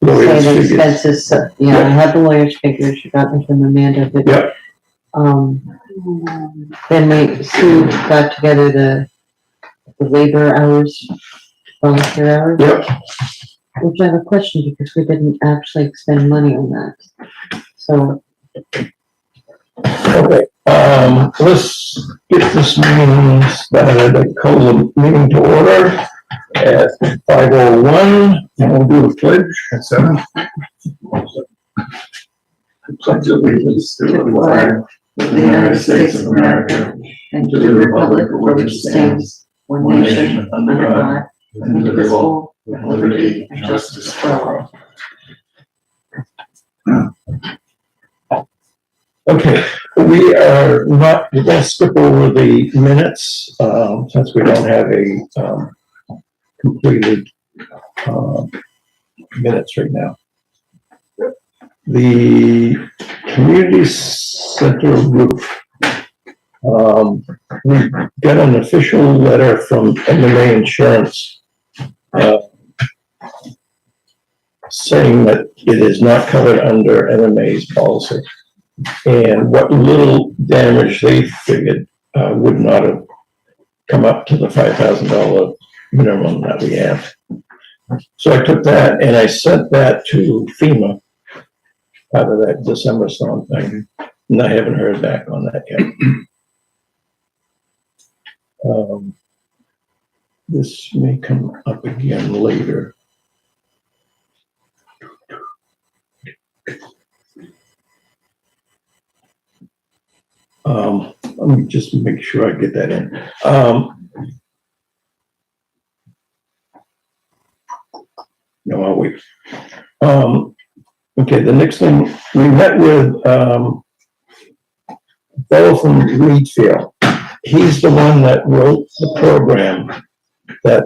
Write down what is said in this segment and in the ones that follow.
Lawyer's say the figures. expenses, yeah, I have the lawyer's figures, you got them from Amanda, but, Yep. then Sue got together the labor hours, volunteer hours. Yep. Which I have a question because we didn't actually expend money on that. So, Okay, let's get this meeting started. I call the meeting to order at 5:01, and we'll do the pledge at 7. Pledge allegiance to the flag of the United States of America and to the republic for which it stands, one nation under God, indivisible, with liberty and justice for all. Okay, we're gonna skip over the minutes, since we don't have a, completed, minutes right now. The community center roof. We got an official letter from MMA Insurance, saying that it is not covered under MMA's policy. And what little damage they figured would not have come up to the $5,000 minimum that we have. So I took that and I sent that to FEMA out of that December storm thing, and I haven't heard back on that yet. This may come up again later. Let me just make sure I get that in. No, I'll wait. Okay, the next thing, we met with Bill from Reedfield. He's the one that wrote the program that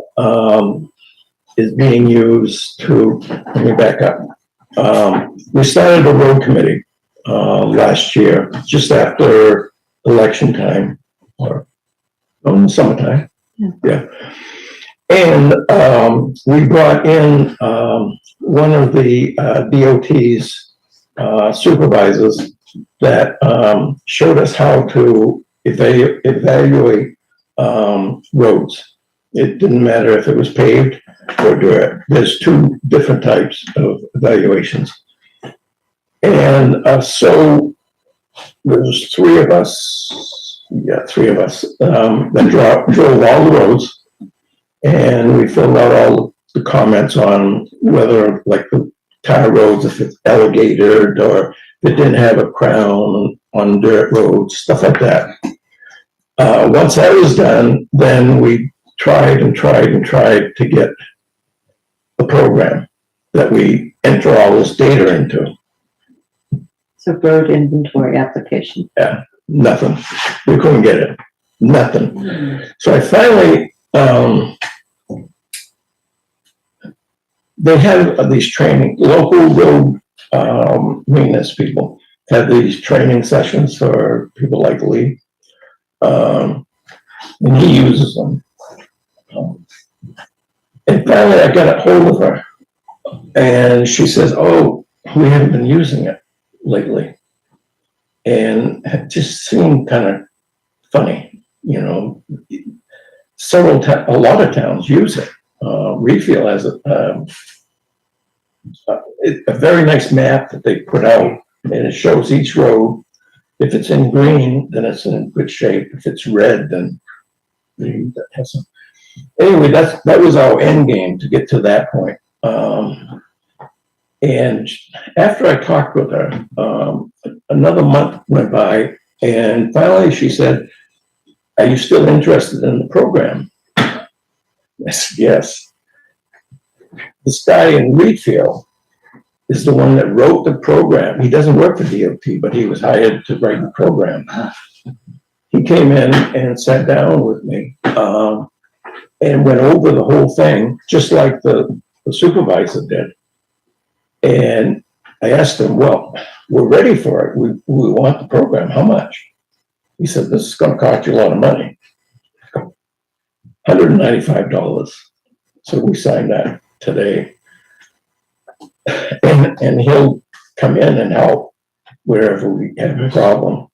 is being used to, let me back up. We started a road committee last year, just after election time, or summertime. Yeah. And we brought in one of the DOT's supervisors that showed us how to evaluate roads. It didn't matter if it was paved or dirt. There's 2 different types of evaluations. And so there's 3 of us, that drove all the roads, and we filled out all the comments on whether, like the tar roads, if it's alligator or if it didn't have a crown on dirt roads, stuff like that. Once that was done, then we tried to get a program that we enter all this data into. it's a road inventory application. Yeah, nothing. We couldn't get it. Nothing. So I finally, they have these training, local road maintenance people have these training sessions for people like Lee. And he uses them. And finally I got a hold of her and she says, oh, we haven't been using it lately. And it just seemed kind of funny, you know. A lot of towns use it. Reedfield has a very nice map that they put out, and it shows each road. If it's in green, then it's in good shape. If it's red, then that has some. Anyway, that was our end game to get to that point. And after I talked with her, another month went by, and finally she said, are you still interested in the program? I said, yes. This guy in Reedfield is the one that wrote the program. He doesn't work for DOT, but he was hired to write the program. He came in and sat down with me and went over the whole thing, just like the supervisor did. And I asked him, well, we're ready for it. We want the program. How much? He said, this is going to cost you a lot of money. $195. So we signed that today. and he'll come in and help wherever we have a problem.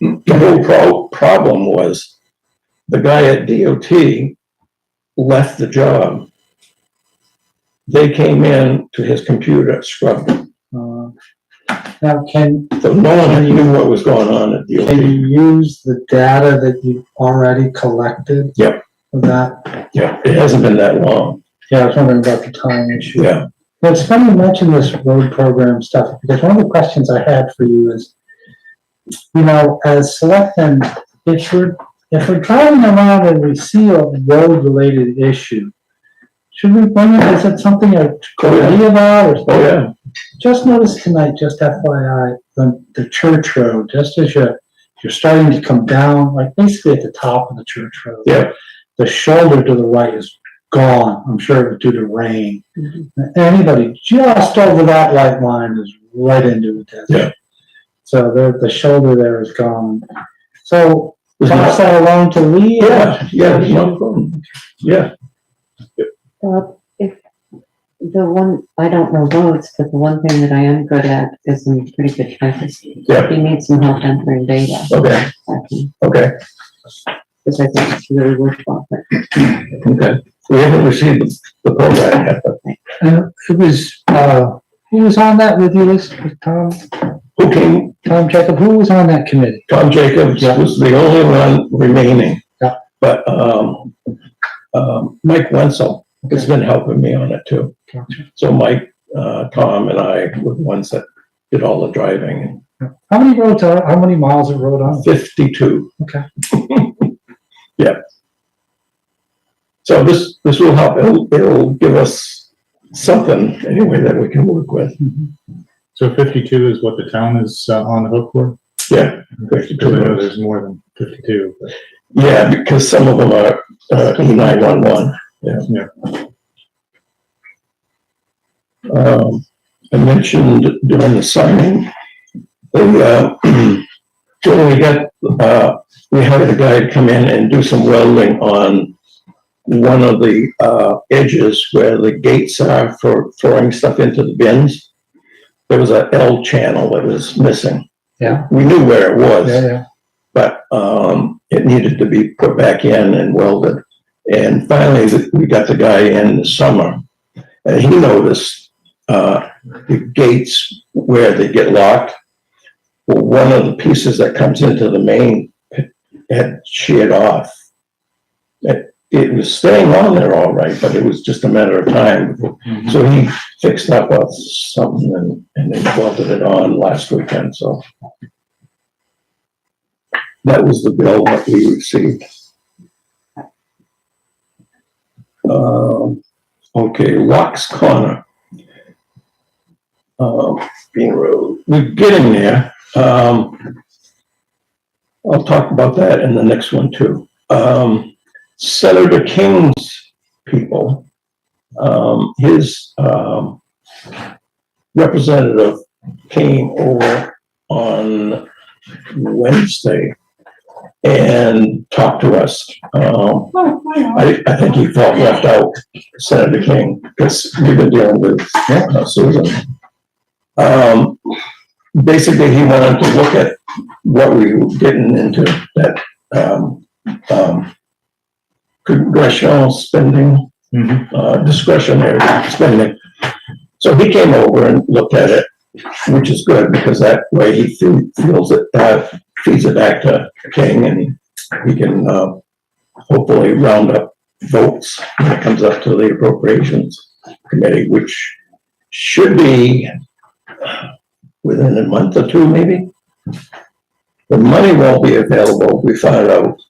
The whole problem was the guy at DOT left the job. They came in to his computer, scrubbed it. Now, So no one knew what was going on at can DOT. you use the data that you've already collected? Yep. For that? Yeah, it hasn't been that long. Yeah, I was wondering about the time issue. Yeah. Well, it's funny you mention this road program stuff, because one of the questions I had for you is, you know, as selectmen, if we're driving around and we see a road-related issue, should we bring it, is it something to be about? Oh, yeah. Just noticed tonight, just FYI, the church road, just as you're starting to come down, like basically at the top of the church road. Yeah. The shoulder to the right is gone. I'm sure it was due to rain. Anybody just over that white line is right into it. Yeah. So the shoulder there is gone. So pass that along to Lee? Yeah, no problem. Yeah. If the one, I don't know roads, but the one thing that I am good at is I'm pretty good typist. Yeah. If you need some help entering data. Okay. Okay. Because I think it's really worthwhile. Okay. We haven't received the program yet, but It was, who was on that with you, Tom Tom Jacob, who was on that committee? Jacobs was the only one remaining. Yeah. But, Mike Wenzel has been helping me on it too. Gotcha. So Mike, Tom and I were the ones that did all the driving. How many miles of road on? 52. Okay. Yeah. So this will help. It'll give us something anyway that we can work with. So 52 is what the town is on the hook for? Yeah. Because I know there's more than 52. But Yeah, because some of them are E911. Yeah. I mentioned during the signing, when we hired a guy to come in and do some welding on one of the edges where the gates are for throwing stuff into the bins. There was a L channel that was missing. Yeah. We knew where it was. Yeah. But it needed to be put back in and welded. And finally, we got the guy in the summer, and he noticed the gates where they get locked. Well, one of the pieces that comes into the main had sheared off. It was staying on there all right, but it was just a matter of time. So he fixed up something and then welded it on last weekend. So that was the bill that we received. Okay, Locks Corner. Bean Road. We're getting there. I'll talk about that in the next one too. Senator King's people, his representative came over on Wednesday and talked to us. I think he felt left out, Senator King, because we've been dealing with Susan. Basically, he wanted to look at what we were getting into, that congressional spending, discretionary spending. So he came over and looked at it, which is good because that way he feels it, feeds it back to King, and he can hopefully round up votes when it comes up to the appropriations committee, which should be within a month or two, maybe. The money won't be available, we found out,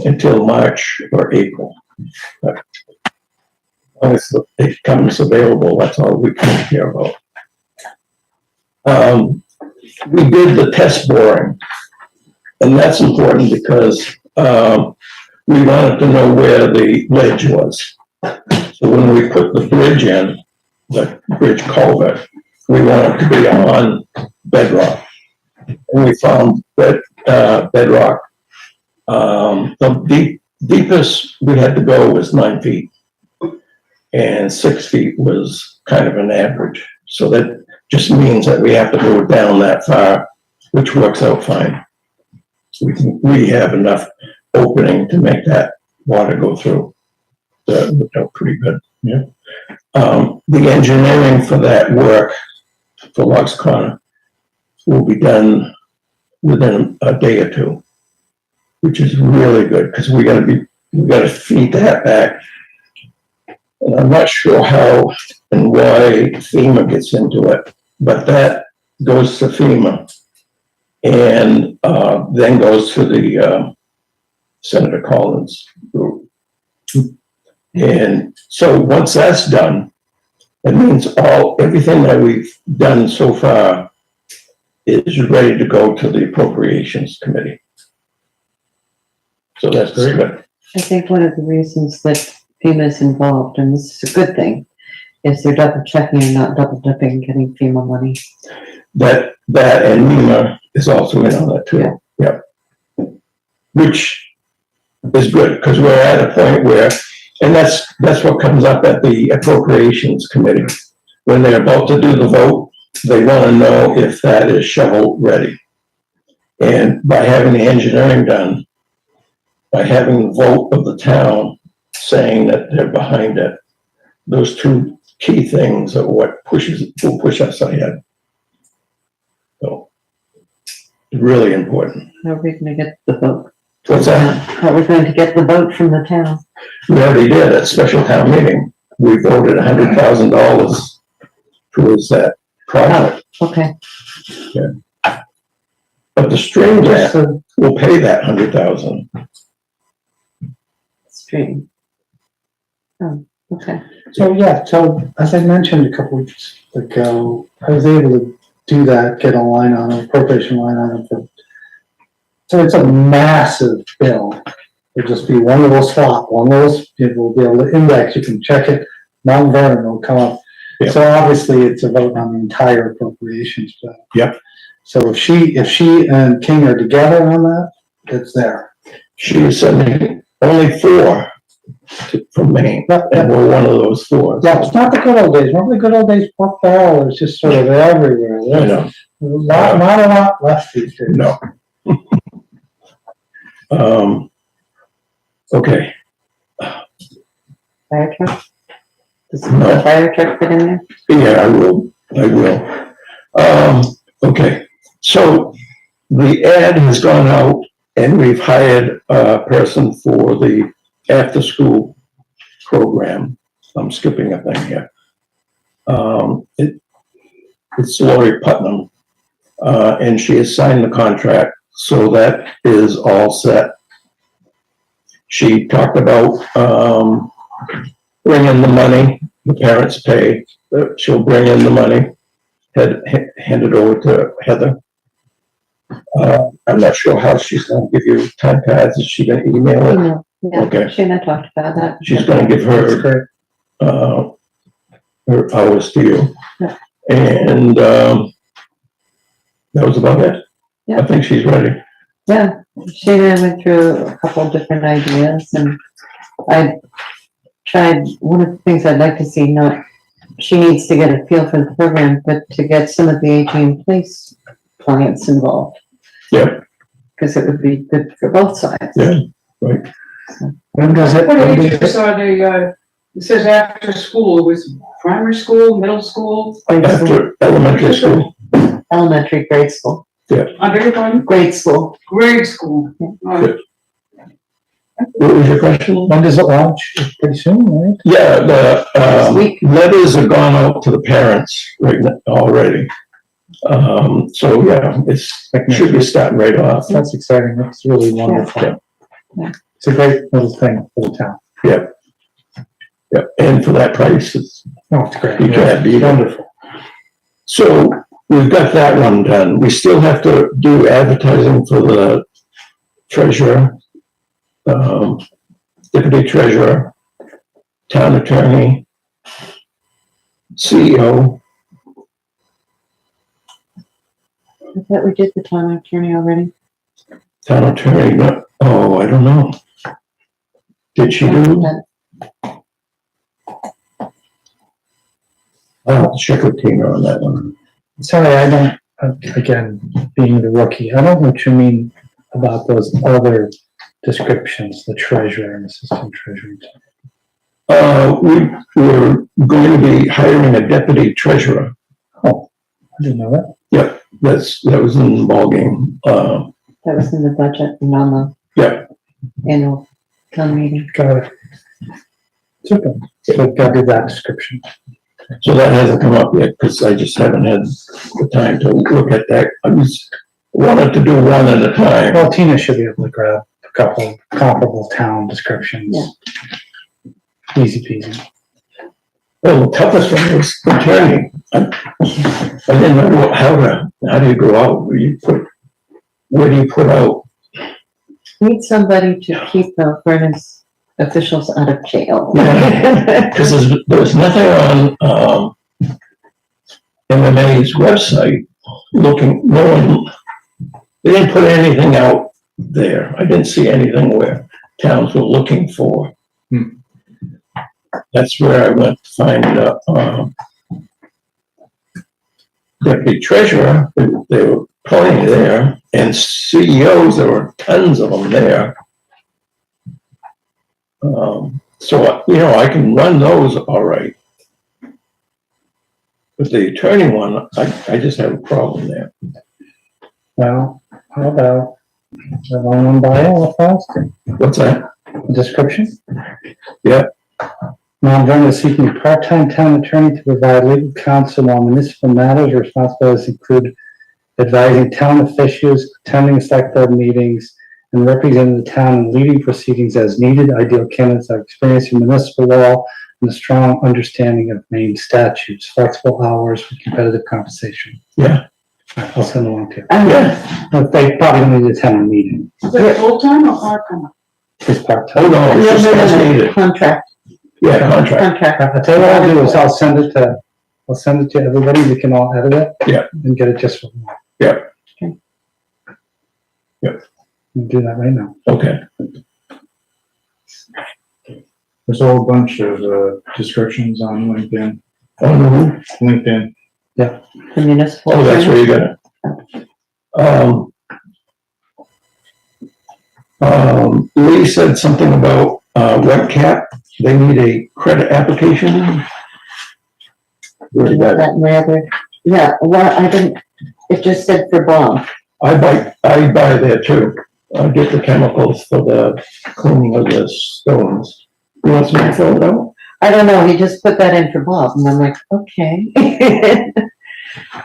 until March or April. But as long as it becomes available, that's all we can care about. We did the test boring, and that's important because we wanted to know where the ledge was. So when we put the bridge in, the bridge culvert, we want it to be on bedrock. And we found bedrock. The deepest we had to go was 9 feet. and 6 feet was kind of an average. So that just means that we have to go down that far, which works out fine. We have enough opening to make that water go through. That worked out pretty good. Yeah. The engineering for that work for Logs Corner will be done within a day or two, which is really good, because we gotta feed that back. And I'm not sure how and why FEMA gets into it, but that goes to FEMA and then goes to the Senator Collins group. And so once that's done, it means everything that we've done so far is ready to go to the Appropriations Committee. So that's Great. good. I think one of the reasons that FEMA is involved, and this is a good thing, is they're double checking and not double dipping, getting FEMA money. That and NEMA is also in on that too. Yep. Which is good, because we're at a point where, and that's what comes up at the Appropriations Committee. When they're about to do the vote, they want to know if that is shovel ready. And by having the engineering done, by having the vote of the town saying that they're behind it, those two key things are what will push us ahead. So, really important. How are we gonna get the vote? What's that? How are we going to get the vote from the town? We already did at special town meeting. We voted $100,000 towards that project. Okay, But the stream Just grant will pay that $100,000. stream. Oh, okay. So, yeah, so as I mentioned a couple weeks ago, I was able to do that, get a line on it, appropriation line on it. So it's a massive bill. It'll just be one little slot, it will be able to index, you can check it, Mount Vernon will come up. Yeah. So obviously it's a vote on the entire appropriations bill. Yep. So if she and King are together on that, it's there. She is sending only 4 from Maine, and we're one of those 4. Yeah, it's not the good old days. Remember the good old days, pork barrel is just sort of everywhere. I know. Not a lot left these days. No. Okay. Fire truck? Does No. the fire truck fit in there? Yeah, I will. Okay, so the ad has gone out and we've hired a person for the after-school program. I'm skipping a thing here. It's Lori Putnam, and she has signed the contract, so that is all set. She talked about bringing the money, the parents pay, she'll bring in the money, hand it over to Heather. I'm not sure how she's gonna give you time cards, is she gonna email it? No, yeah, Okay. she and I talked about that. She's gonna give That's her, great. her hours to you. Yeah. And, that was about it. Yeah. I think she's ready. Yeah, she and I went through a couple of different ideas, and I tried, one of the things I'd like to see, not, she needs to get a feel for the program, but to get some of the aging in place clients involved. Yeah. Because it would be good for both sides. Yeah, right. When does it? What when does ages are the, it says after school, it was primary school, middle school, Grade school, After elementary school, elementary, grade school, I beg your pardon? grade school. Grade school. what was your question? When does it launch? Pretty soon, right? Yeah, the, This week. letters have gone out to the parents right now, already. So yeah, should be starting right off. That's exciting. That's really wonderful. Yeah. It's a great little thing for the town. Yep. Yep, and for that price, it's, Oh, it's great. you can't beat it. Wonderful. So we've got that one done. We still have to do advertising for the treasurer, deputy treasurer, town attorney, CEO. I thought we did the town attorney already. Town attorney, I don't know. Did she do? I'll have to check with Tina on that one. Sorry, I don't, again, being the rookie, I don't know what you mean about those other descriptions, the treasurer and assistant treasurer. We were going to be hiring a deputy treasurer. Oh, I didn't know that. Yep, that was in the ballgame. That was in the budget and on the Yeah, annual town meeting. Got it. Super. So I did that description. so that hasn't come up yet, because I just haven't had the time to look at that. Wanted to do one at a time. Well, Tina should be able to grab a couple comparable town descriptions. Easy peasy. Well, the toughest one was attorney. I didn't know how do you go out? Where do you put out? Need somebody to keep the Vernon's officials out of jail. Because there's nothing on, MMA's website they didn't put anything out there. I didn't see anything where towns were looking for. That's where I went to find, deputy treasurer. There were plenty there, and CEOs, there were tons of them there. So, I can run those all right. But the attorney one, I just have a problem there. Well, how about the one bio files, What's that? description? Yeah. Mount Vernon is seeking a part-time town attorney to provide legal counsel on municipal matters. Responsibilities include advising town officials, attending select board meetings, and representing the town in leading proceedings as needed. Ideal candidates have experience in municipal law and a strong understanding of Maine statutes, flexible hours with competitive compensation. Yeah. I'll send along to you. Yeah. But they probably don't need to attend a meeting. Is it full-time or part-time? It's part-time. Oh, no, it's just as needed. Contract, Yeah, contract. I'll tell you what I'll do is I'll send it to everybody. We can all edit it. Yeah. And get it just for them. Yeah. Okay. Yep. We'll do that right now. Okay. There's a whole bunch of descriptions on LinkedIn. Oh, no. LinkedIn. the municipal. Oh, that's where you got it. Lee said something about, webcap. They need a credit application. Where's that? That and the other, yeah, well, I didn't, it just said for Bob. I buy there too. I get the chemicals for the cleaning of the stones. You want me to fill it out? I don't know, he just put that in for Bob, and I'm like, okay.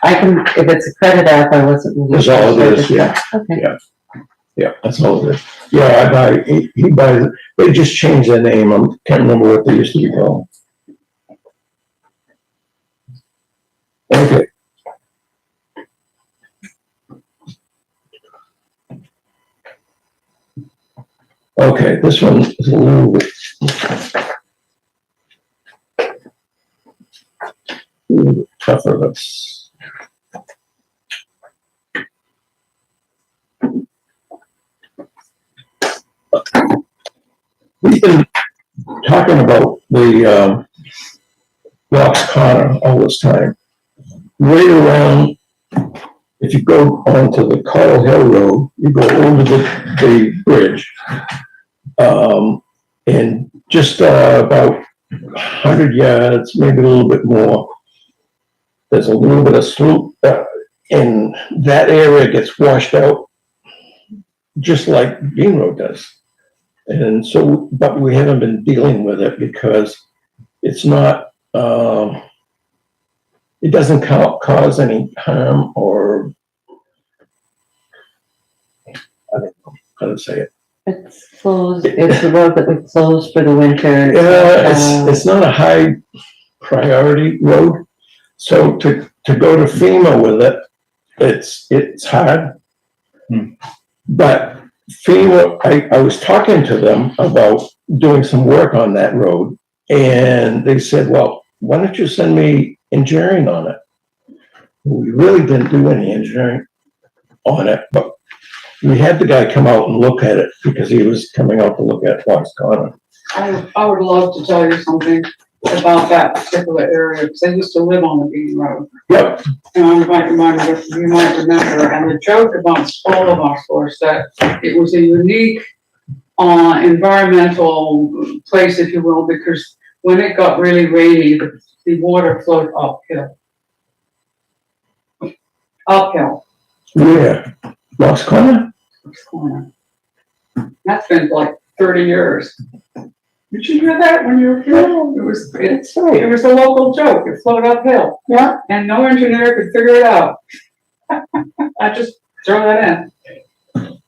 I can, if it's a credit app, I wasn't. really That's all it is, sure. yeah. Okay. Yeah, that's all it is. Yeah, he buys, they just changed their name. I can't remember what they used to be called. Okay. Okay, this one is a little bit. Tougher, that's. We've been talking about the, Rock's Corner all this time. Right around, if you go onto the Cottle Hill Road, you go over the bridge. And just, about 100 yards, maybe a little bit more. There's a little bit of slope, and that area gets washed out, just like Bean Road does. And so, but we haven't been dealing with it because it's not, it doesn't cause any harm or, I don't know how to say it. It's closed, it's the road that we closed for the winter. Yeah, it's not a high priority road. So to go to FEMA with it, it's hard. But FEMA, I was talking to them about doing some work on that road, and they said, well, why don't you send me engineering on it? We really didn't do any engineering on it, but we had the guy come out and look at it because he was coming out to look at Fox Corner. I would love to tell you something. about that particular area, because I used to live on the Bean Road. Yep, And you might remember, and the joke amongst all of us was that it was a unique, environmental place, if you will, because when it got really rainy, the water flowed uphill. Uphill. where? Lost Corner? Corner. That's been like 30 years. Did you hear that when you were a kid? It was a local joke. It flowed uphill. Yeah. And no engineer could figure it out. I just throw that in.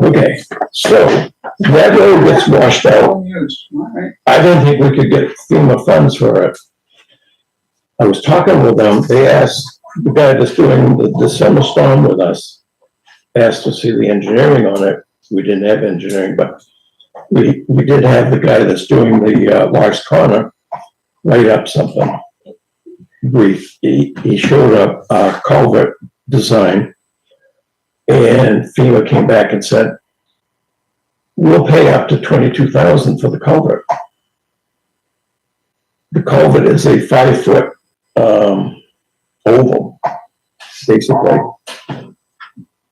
Okay, so that road gets washed out. Unused, all right. I don't think we could get FEMA funds for it. I was talking with them, they asked, the guy that's doing the December storm with us, asked to see the engineering on it. We didn't have engineering, but we did have the guy that's doing the Lost Corner write up something brief. He showed up a culvert design, and FEMA came back and said, we'll pay up to $22,000 for the culvert. The culvert is a 5-foot oval, basically.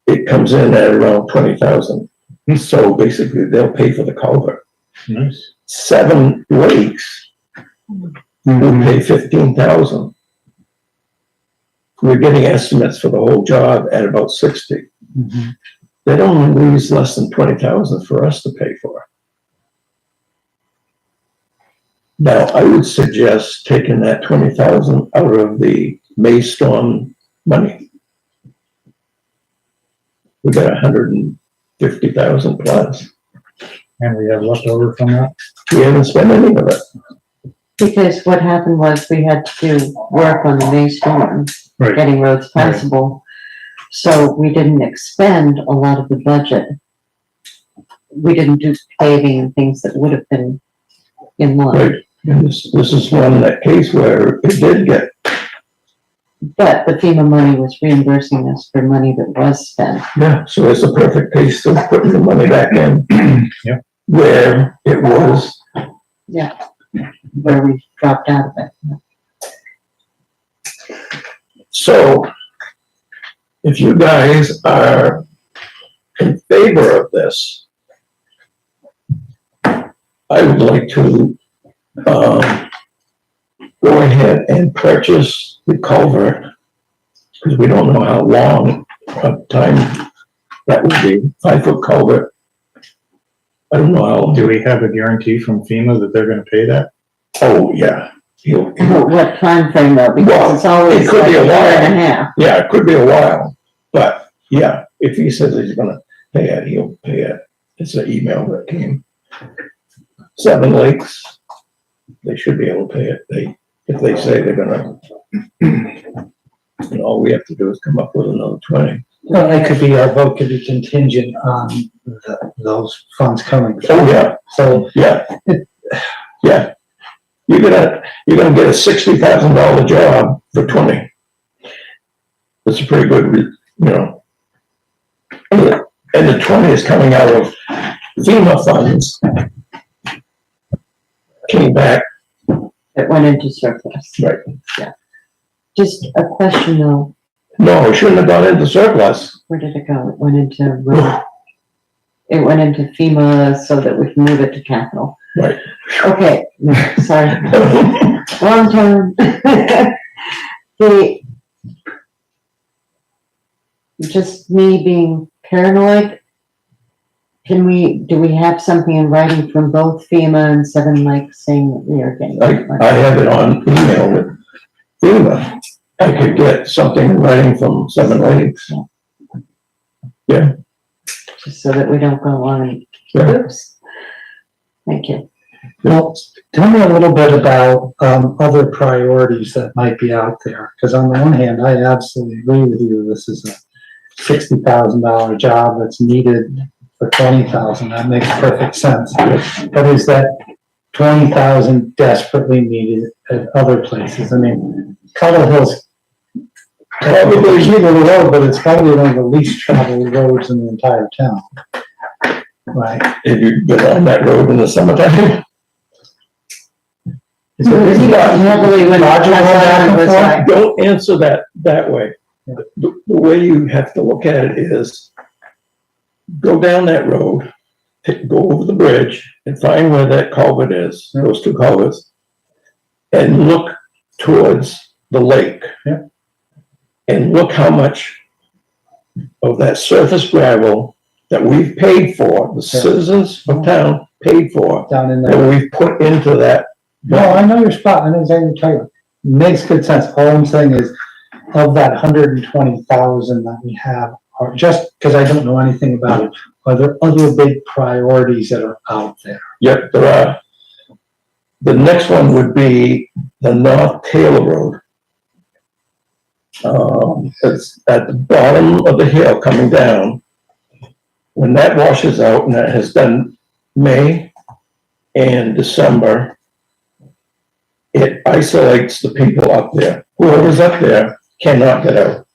It comes in at around 20,000. So basically, they'll pay for the culvert. Nice. 7 lakes will pay 15,000. We're getting estimates for the whole job at about 60. Mhm. They don't lose less than 20,000 for us to pay for. Now, I would suggest taking that 20,000 out of the May storm money. We got 150,000 plus. And we have left over from that? We haven't spent any of it. Because what happened was we had to do work on the May storm, Right. getting roads passable. So we didn't expend a lot of the budget. We didn't do paving and things that would have been in line. Right. And this is one, that case where it did get, But the FEMA money was reimbursing us for money that was spent. yeah, so it's a perfect case of putting the money back in. Yeah. Where it was. Where we dropped out of it. So if you guys are in favor of this, I would like to go ahead and purchase the culvert, because we don't know how long of time that would be. 5-foot culvert. I don't know how long. Do we have a guarantee from FEMA that they're gonna pay that? Oh, yeah. He'll, What time frame though? Well, Because it's always it could like be a a year while. and a half. yeah, it could be a while, but yeah, if he says he's gonna pay it, he'll pay it. It's an email that came. 7 lakes, they should be able to pay it. If they say they're gonna, all we have to do is come up with another 20. Well, it could be, our vote could be contingent on those funds coming. Oh, yeah, So, yeah, yeah. You're gonna get a $60,000 job for 20. That's a pretty good, And the 20 is coming out of FEMA funds. Came back, It went into surplus. right. Just a question though, No, it shouldn't have gone into surplus. where did it go? It went into it went into FEMA so that we can move it to capital. Right. Okay, no, sorry, wrong turn. Just me being paranoid, do we have something in writing from both FEMA and Seven Lakes saying that we are getting that money? I have it on email with FEMA. I could get something in writing from 7 Lakes. Just so that we don't go along and, Yeah. oops. Thank you. well, tell me a little bit about, other priorities that might be out there. Because on the one hand, I absolutely agree with you. This is a $60,000 job that's needed for 20,000. That makes perfect sense. But is that 20,000 desperately needed at other places? I mean, Cuttle Hill's probably either the road, but it's probably one of the least traveled roads in the entire town. Right? If you get on that road in the summertime, Is it- Heavily when Roger, go back and was forth? like, Don't answer that way. The way you have to look at it is, go down that road, go over the bridge and find where that culvert is, those two culverts, and look towards the lake. Yeah. And look how much of that surface gravel that we've paid for, the citizens of town paid for, Down in that there. we've put into that. No, I know your spot, I know exactly what you're talking about. Makes good sense. All I'm saying is, of that 120,000 that we have, or just because I don't know anything about it, are there other big priorities that are out there? Yep, there are. The next one would be the North Taylor Road. It's at the bottom of the hill coming down. When that washes out, and that has done May and December, it isolates the people up there. Whoever's up there cannot get out.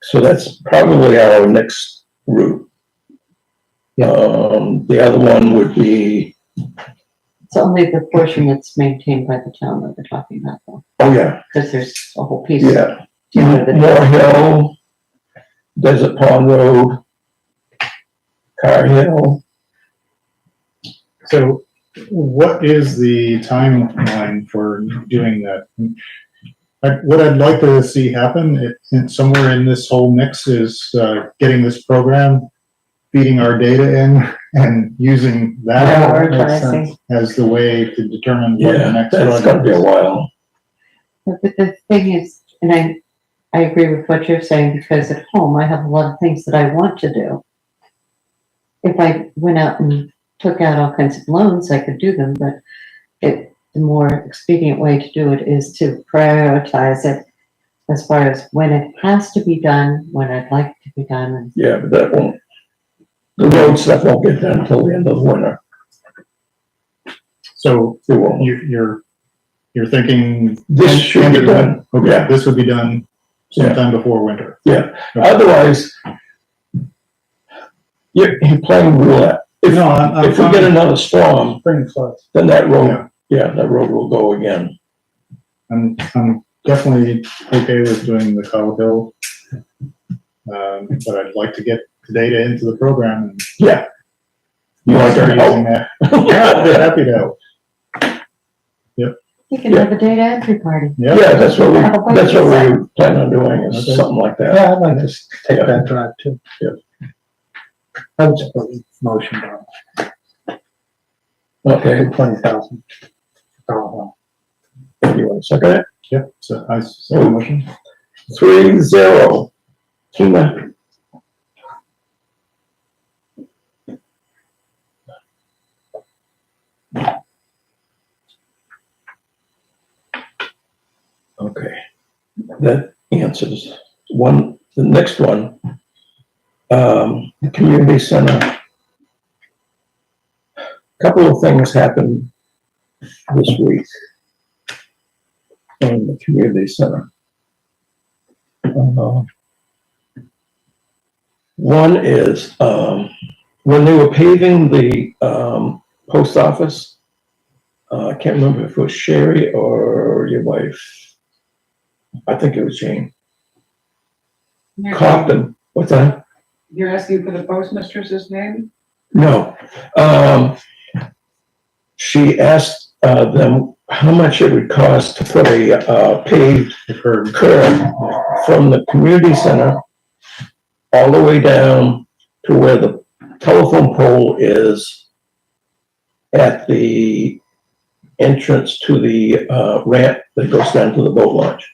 So that's probably our next route. The other one would be, it's only the portion that's maintained by the town that we're talking about, though, oh yeah, because there's a whole piece. yeah, Yeah, the- Moore Hill, Desert Pond Road, Car Hill. So what is the timeline for doing that? What I'd like to see happen, somewhere in this whole mix, is getting this program, feeding our data in, and using that Prioritizing. as the way to determine what the Yeah, next that's gonna project be a is. while. But the thing is, and I agree with what you're saying, because at home, I have a lot of things that I want to do. If I went out and took out all kinds of loans, I could do them, but the more expedient way to do it is to prioritize it as far as when it has to be done, when I'd like it to be done, and Yeah, but that won't, the road stuff won't get done until the end of the winter. So It won't. you're thinking. This should be done. Okay, Yeah. this would be done sometime before winter. Yeah, otherwise, you're playing roulette. If, No, I'm if we get another storm, Spring floods. then that road, that road will go again. I'm definitely okay with doing the Cobble Hill. But I'd like to get the data into the program and Yeah. You want to start using help? that. Yeah, I'd be happy to help. we can have a data entry party. Yeah, Yeah, that's what we plan on doing, is Okay. something like that. Yeah, I'd like to take that drive too. Yeah. I would support the motion, Okay, 20,000. you want to second it? yeah, so I second the motion. 3-0. Tina. Okay, that answers one. The next one, the community center. Couple of things happened this week in the community center. One is, when they were paving the, post office, I can't remember if it was Sherry or your wife. I think it was Jane. Cofton, what's that? You're asking for the postmistress's name? No. She asked, them how much it would cost to put a, paved curb from the community center all the way down to where the telephone pole is at the entrance to the, ramp that goes down to the boat launch.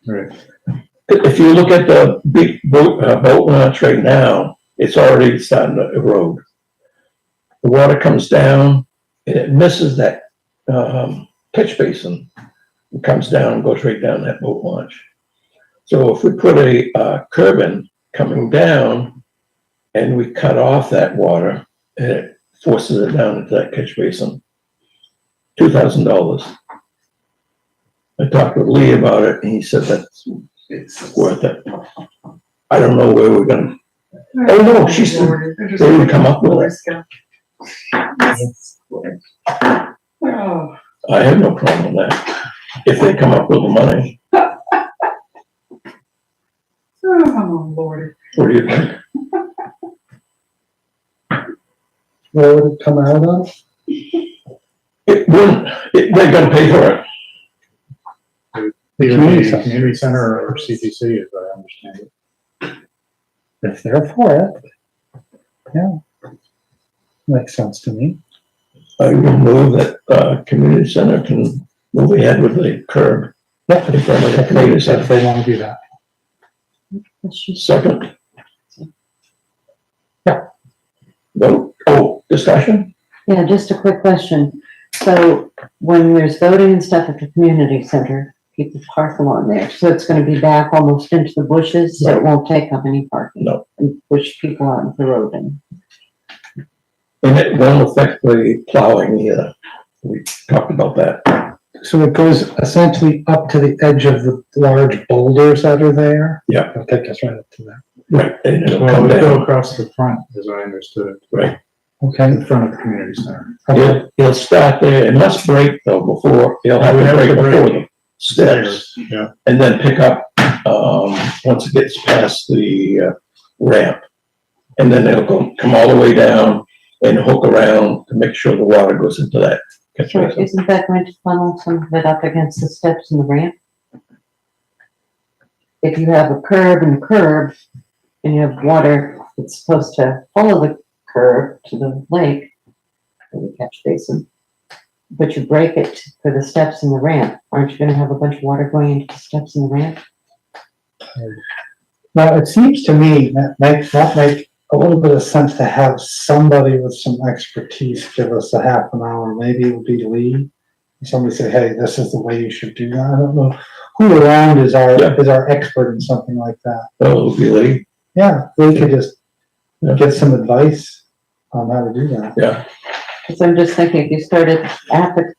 Right. If you look at the big boat launch right now, it's already starting to erode. The water comes down and it misses that, catch basin. It comes down and goes right down that boat launch. So if we put a, curb in coming down and we cut off that water and it forces it down into that catch basin, $2,000. I talked with Lee about it and he said that's It's worth it. I don't know where we're gonna, oh no, she said they would come up with it. Oh, I have no problem with that, if they come up with the money. Oh, Lord. What do you think? Where would it come out of? It wouldn't, they're gonna pay for it. Either Community the center. community center or CPC, as I understand it. If they're for it. Yeah. Makes sense to me. I will move that, community center can move ahead with the curb. Yeah, In front of the community if center. they want to do that. Second. Yeah. Vote, oh, discussion? Yeah, just a quick question. So when there's voting and stuff at the community center, people park along there. So it's gonna be back almost into the bushes, so it won't take up any parking. No. And push people out into the road and. And it won't affect the plowing either. We talked about that. So it goes essentially up to the edge of the large boulders that are there? Yeah. It'll take us right up to that. Right, and it'll Well, come we go down. across the front, as I understood it, Okay. in front of the community center. Okay. It'll start there. It must break though before, it'll have We to have break to before break. the steps. Yeah, And then pick up, once it gets past the ramp. And then it'll come all the way down and hook around to make sure the water goes into that catch So basin. isn't that going to funnel some of it up against the steps and the ramp? If you have a curb and curb, and you have water that's supposed to follow the curb to the lake, or the catch basin, but you break it for the steps and the ramp, aren't you gonna have a bunch of water going into the steps and the ramp? Now, it seems to me that might make a little bit of sense to have somebody with some expertise give us a half an hour, maybe it would be Lee. Somebody say, hey, this is the way you should do that. I don't know who around is our expert in something like that. Oh, really? Yeah, we could just Yeah. get some advice on how to do that. Yeah, Cause I'm just thinking, if you started at the,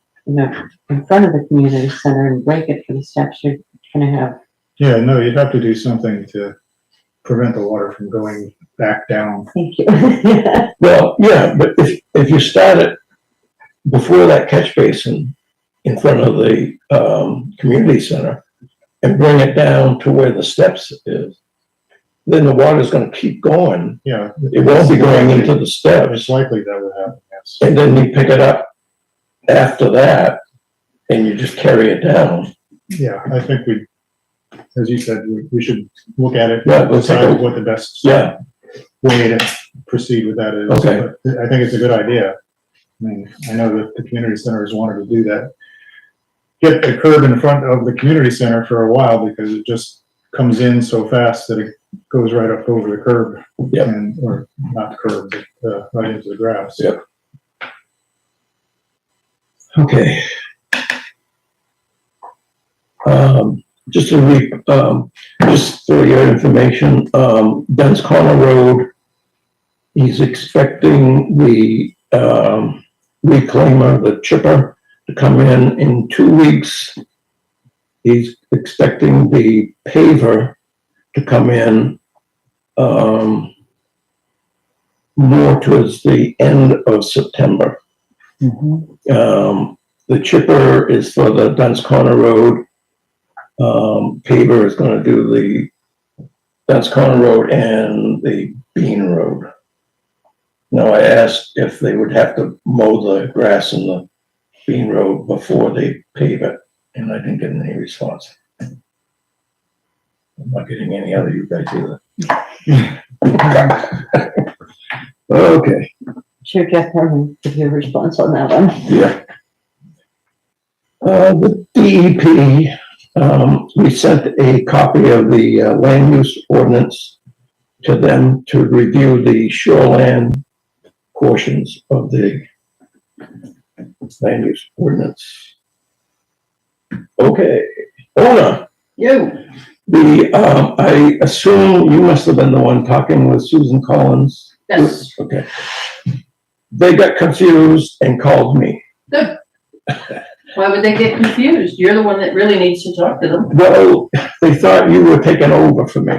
in front of the community center and break it for the steps, you're gonna have, yeah, no, you'd have to do something to prevent the water from going back down. thank you. well, yeah, but if you start it before that catch basin in front of the, community center and bring it down to where the steps is, then the water's gonna keep going. Yeah. It won't be going into the It's steps. likely that would happen, yes. And then you pick it up after that and you just carry it down. Yeah, I think we, as you said, we should look at it, Yeah, let's take a- decide what the best Yeah, way to proceed with that is. Okay. But I think it's a good idea. I mean, I know that the community center has wanted to do that. Get the curb in front of the community center for a while because it just comes in so fast that it goes right up over the curb. Yep. And, or not the curb, but, right into the grass. Yep. okay. Just a just for your information, Dunn's Corner Road, he's expecting the, reclaimer, the chipper, to come in 2 weeks. He's expecting the paver to come in, more towards the end of September. Mhm. The chipper is for the Dunn's Corner Road. Paver is gonna do the Dunn's Corner Road and the Bean Road. Now, I asked if they would have to mow the grass in the Bean Road before they pave it, and I didn't get any response. I'm not getting any out of you guys either. Okay, Sure, Jeff Herman, give you a response on that one. yeah. The DEP, we sent a copy of the land use ordinance to them to review the shoreland portions of the land use ordinance. Okay, Ona, You. I assume you must have been the one talking with Susan Collins. Yes. Okay. They got confused and called me. Good. Why would they get confused? You're the one that really needs to talk to them. Well, they thought you were taking over for me.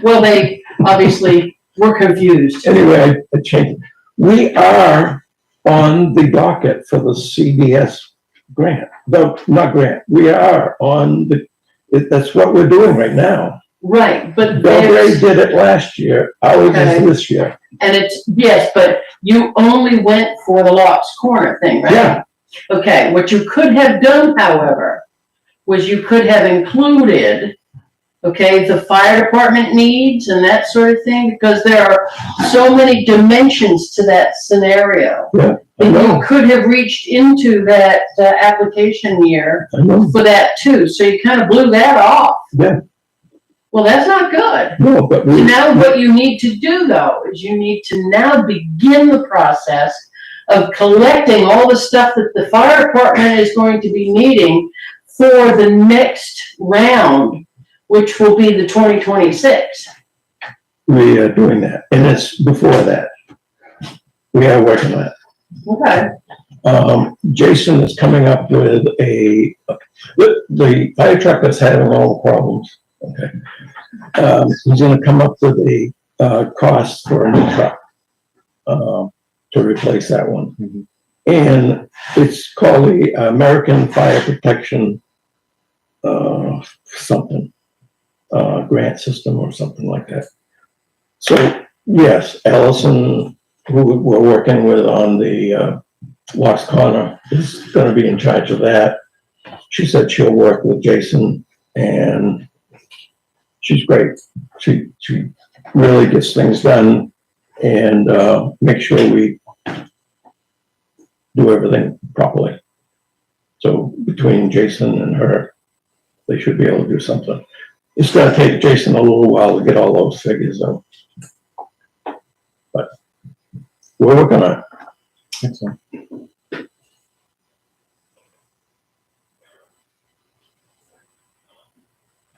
Well, they obviously were confused. Anyway, I changed. We are on the docket for the CDS grant, not grant, we are on that's what we're doing right now. Right, but Belgrade there's, did it last year, ours Okay. is this year. and it's, yes, but you only went for the Locks Corner thing, right? Yeah. Okay, what you could have done, however, was you could have included, okay, the fire department needs and that sort of thing, because there are so many dimensions to that scenario. Yeah, I And know, you could have reached into that application year I know, for that too, so you kind of blew that off. Yeah. Well, that's not good. no, but So we, now what you need to do though, is you need to now begin the process of collecting all the stuff that the fire department is going to be needing for the next round, which will be the 2026. we are doing that, and it's before that. We are working on it. Okay. Jason is coming up with the fire truck that's having all the problems, okay? He's gonna come up with a, cost for a new truck, to replace that one. Mhm. And it's called the American Fire Protection, something, grant system or something like that. So, yes, Allison, who we're working with on the, Locks Corner, is gonna be in charge of that. She said she'll work with Jason, and she's great. She really gets things done and, make sure we do everything properly. So between Jason and her, they should be able to do something. It's gonna take Jason a little while to get all those figures out. But we're working on it. Excellent.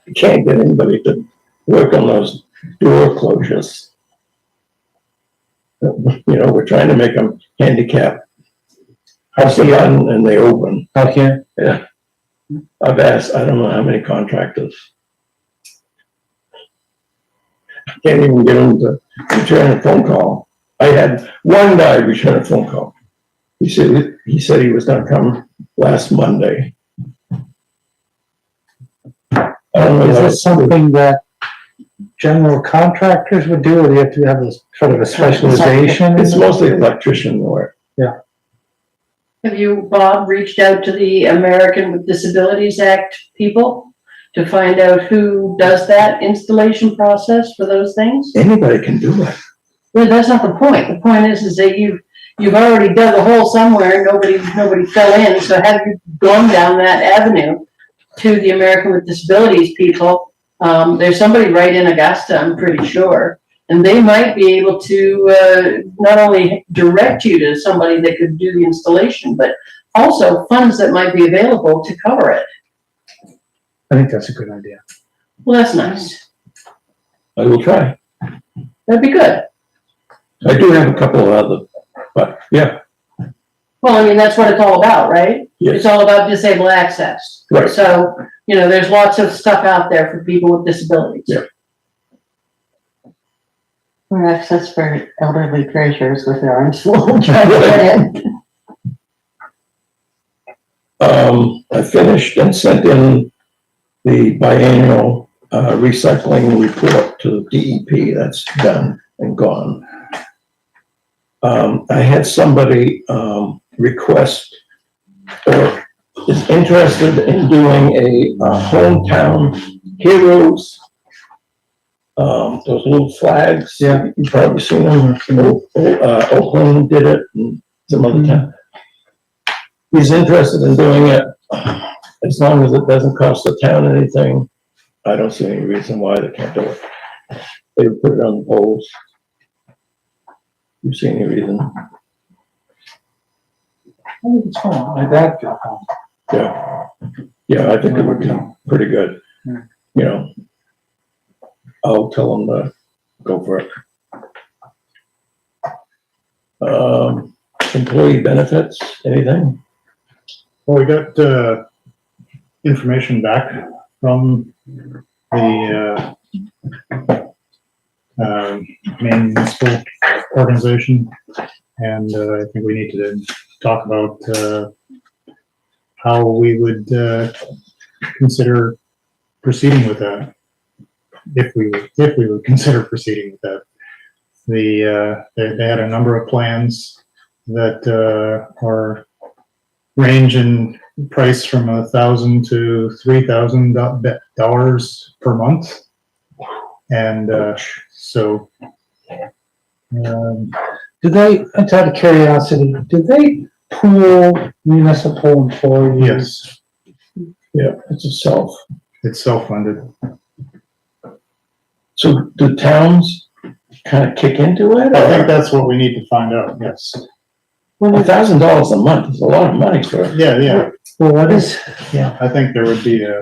You can't get anybody to work on those door closures. You know, we're trying to make them handicap. Press the button and they open. Out here, Yeah. I've asked, I don't know how many contractors. Can't even get them to return a phone call. I had one guy return a phone call. He said he was gonna come last Monday. I don't know. is how this something that general contractors would do, or do you have to have a sort of a specialization? It's mostly electrician work. Have you, Bob, reached out to the American with Disabilities Act people to find out who does that installation process for those things? Anybody can do it. Well, that's not the point. The point is that you've already dug a hole somewhere, nobody fell in, so have you gone down that avenue to the American with Disabilities people? There's somebody right in Augusta, I'm pretty sure, and they might be able to, not only direct you to somebody that could do the installation, but also funds that might be available to cover it. I think that's a good idea. Well, that's nice. I will try. That'd be good. I do have a couple of other, but yeah, Well, I mean, that's what it's all about, right? yes, It's all about disabled access. right. So, there's lots of stuff out there for people with disabilities. Yeah. Or access for elderly treasurers with their arms full trying to get in. I finished and sent in the biannual, recycling report to DEP. That's done and gone. I had somebody, request or is interested in doing a hometown heroes. Those little flags. Yeah. You've probably seen them. Oakland did it and some other town. He's interested in doing it as long as it doesn't cost the town anything. I don't see any reason why they can't do it. They put it on the poles. You see any reason? I think it's fun, my dad could come. Yeah. Yeah, I think it would be pretty good. Yeah. You know, I'll tell them to go for it. Employee benefits, anything? Well, we got, information back from the, Maine Municipal Organization. And, I think we need to talk about, how we would, consider proceeding with that. If we would consider proceeding with that. They had a number of plans that, are range in price from $1,000 to $3,000 per month. And, so, Do they, out of curiosity, do they pool municipal employees? yes, Yeah, it's a self. it's self-funded. So do towns kind of kick into it? I think that's what we need to find out, yes. $1,000 a month is a lot of money for, Yeah, Well, what is, I think there would be I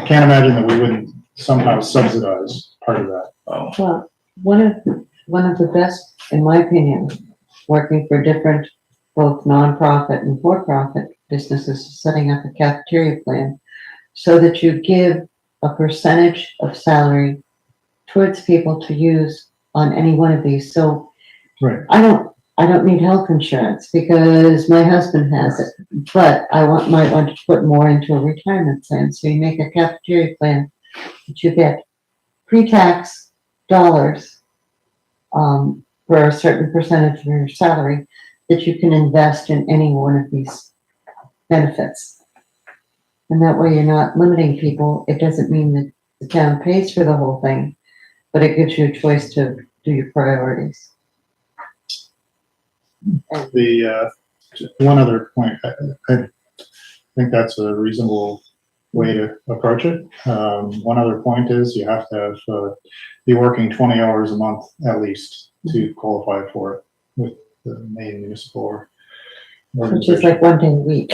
can't imagine that we wouldn't somehow subsidize part of that. oh, Well, one of the best, in my opinion, working for different, both nonprofit and for-profit businesses, is setting up a cafeteria plan so that you give a percentage of salary towards people to use on any one of these. So Right. I don't need health insurance because my husband has it, but might want to put more into a retirement plan. So you make a cafeteria plan that you get pre-tax dollars for a certain percentage of your salary that you can invest in any one of these benefits. And that way you're not limiting people. It doesn't mean that the town pays for the whole thing, but it gives you a choice to do your priorities. The, one other point, I think that's a reasonable way to approach it. One other point is you have to have, be working 20 hours a month at least to qualify for it with the Maine municipal Which is like 1 day a week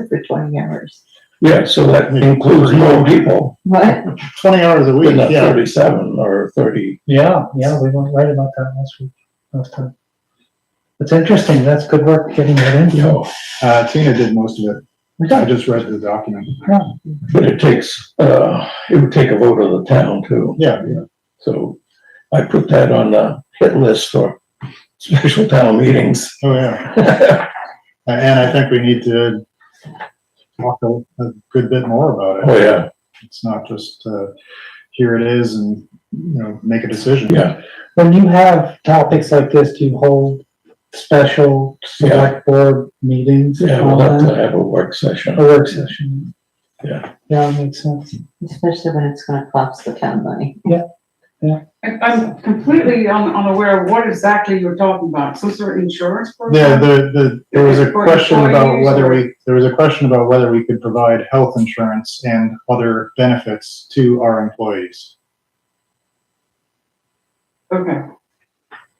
for 20 hours. yeah, so that includes more people What? 20 hours a week, than that yeah. 37 or 30. yeah, we went right about that last time. It's interesting, that's good work getting that in. You know, Tina did most of it. I just read the document. but it takes, it would take a vote of the town too. Yeah, So I put that on the hit list for special town meetings. oh yeah. And I think we need to talk a good bit more about it. Oh, yeah, It's not just, here it is and, make a decision. yeah. When you have topics like this, do you hold special select board meetings? Yeah, we'll have to have a work A session. work session? Yeah. Yeah, that makes sense. Especially when it's gonna cost the town money. I'm completely unaware of what exactly you're talking about, some sort of insurance Yeah, program? there was a For question about employees whether we could provide health insurance and other benefits to our employees. Okay,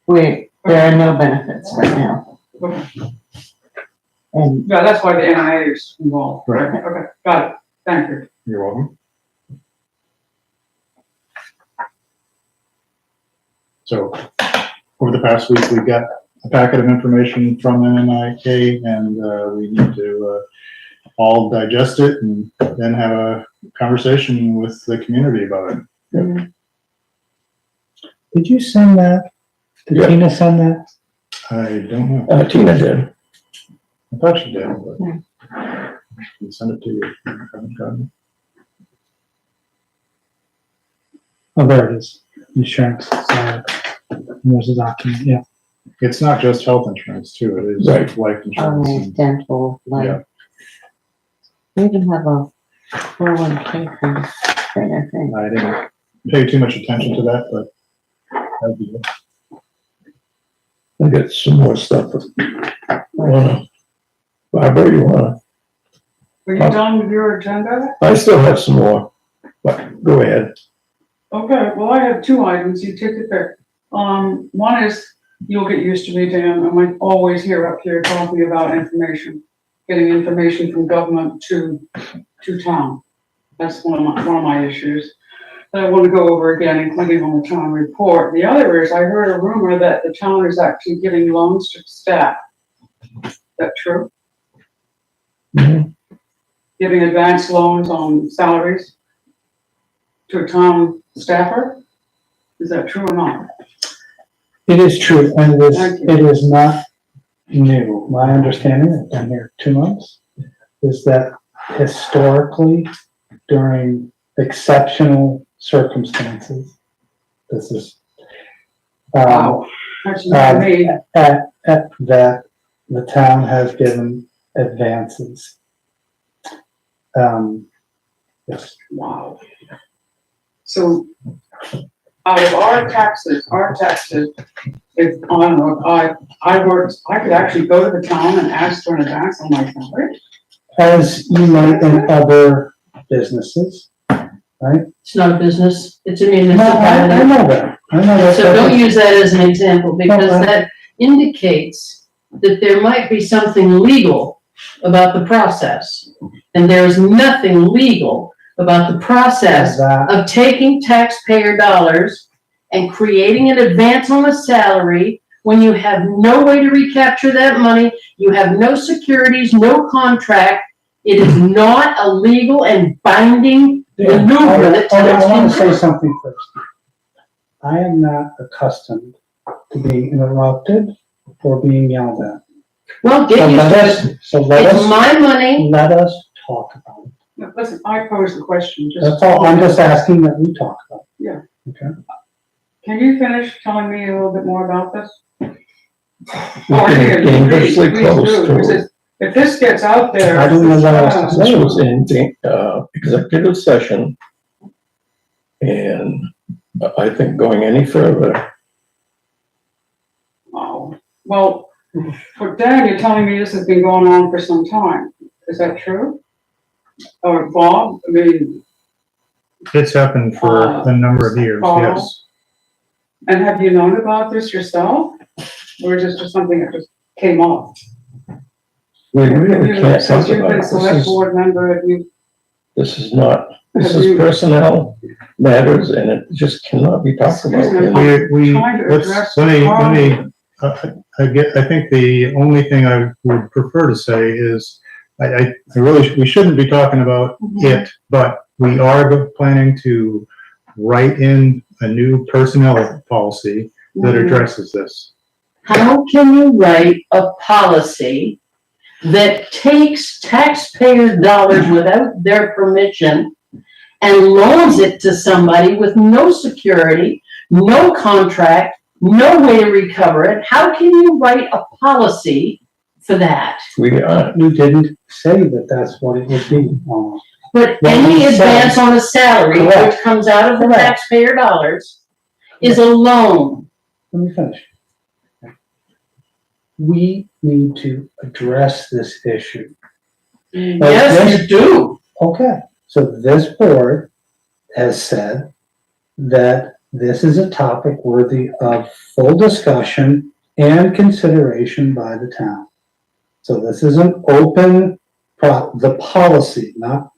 There are no benefits right now. okay, And yeah, that's why the NIA is involved. Right. Okay, got it, thank you. You're welcome. So, over the past week, we got a packet of information from NNIK, and we need to all digest it and then have a conversation with the community about it. Did you send that? Did Yeah. Tina send that? I don't know. Tina did. I thought she did, but I'll send it to you. I haven't gotten it. Oh, there it is. Insurance, sorry. There's a document, yeah. It's not just health insurance too, it is Right. life insurance. only dental, Yeah. like, we even have a 401k thing, I think. I didn't pay too much attention to that, but that'd be it. I got some more stuff. Barbara, you wanna? Are you done with your agenda? I still have some more, but go ahead. Okay, well, I have 2 items, you take it there. One is, you'll get used to me, Dan, I'm always here up here talking about information, getting information from government to town. That's one of my issues that I want to go over again, including on the town report. The other is, I heard a rumor that the town is actually giving loans to staff. Is that true? Mhm. Giving advance loans on salaries to a town staffer? Is that true or not? It is true, and Thank you. it is not new. My understanding, I've been here 2 months, is that historically, during exceptional circumstances, this is, Wow. That's not me. at that the town has given advances. Yes, Wow. So out of our taxes, if, I don't know, I could actually go to the town and ask for an advance on my salary? as you might in other businesses, right? It's not a business, it's a No, I municipality. know that, I know that. So don't use that as an example, because No, I- that indicates that there might be something legal about the process. And there is nothing legal about the process That, of taking taxpayer dollars and creating an advance on a salary when you have no way to recapture that money, you have no securities, no contract. It is not a legal and binding yeah, maneuver that I towns want can to say do. something first. I am not accustomed to being interrupted or being yelled at. Well, So get used let to it. us, so let It's us, my money. let us talk about it. No, listen, I posed the question, just. That's all, I'm just asking that we talk about it. Yeah. Okay. Can you finish telling me a little bit more about this? We're getting dangerously Please close do, because to, if this gets out there. I don't know what else to this say. was in executive session. And I think going any further, Oh, well, for Dan, you're telling me this has been going on for some time. Is that true? Or Bob, I mean, It's happened for a number of years, Paul? yes. and have you known about this yourself? Or is this just something that just came up? we really can't talk Since you've about been it. select board member, have you, This is not, this Have is you- personnel matters and it just cannot be talked about. Excuse me, in- We, trying to let's, address let me, the let me, I think the only thing I would prefer to say is, I really, we shouldn't be talking about it, but we are planning to write in a new personnel policy that addresses this. How can you write a policy that takes taxpayer dollars without their permission and loans it to somebody with no security, no contract, no way to recover it? How can you write a policy for that? We are, You didn't say that that's what it would be. But Well, any you said- advance on a salary, Correct. which comes out of the Correct. taxpayer dollars, is a loan. Let me finish. We need to address this issue. Yes, you do. Okay, so this board has said that this is a topic worthy of full discussion and consideration by the town. So this is an open, the policy, not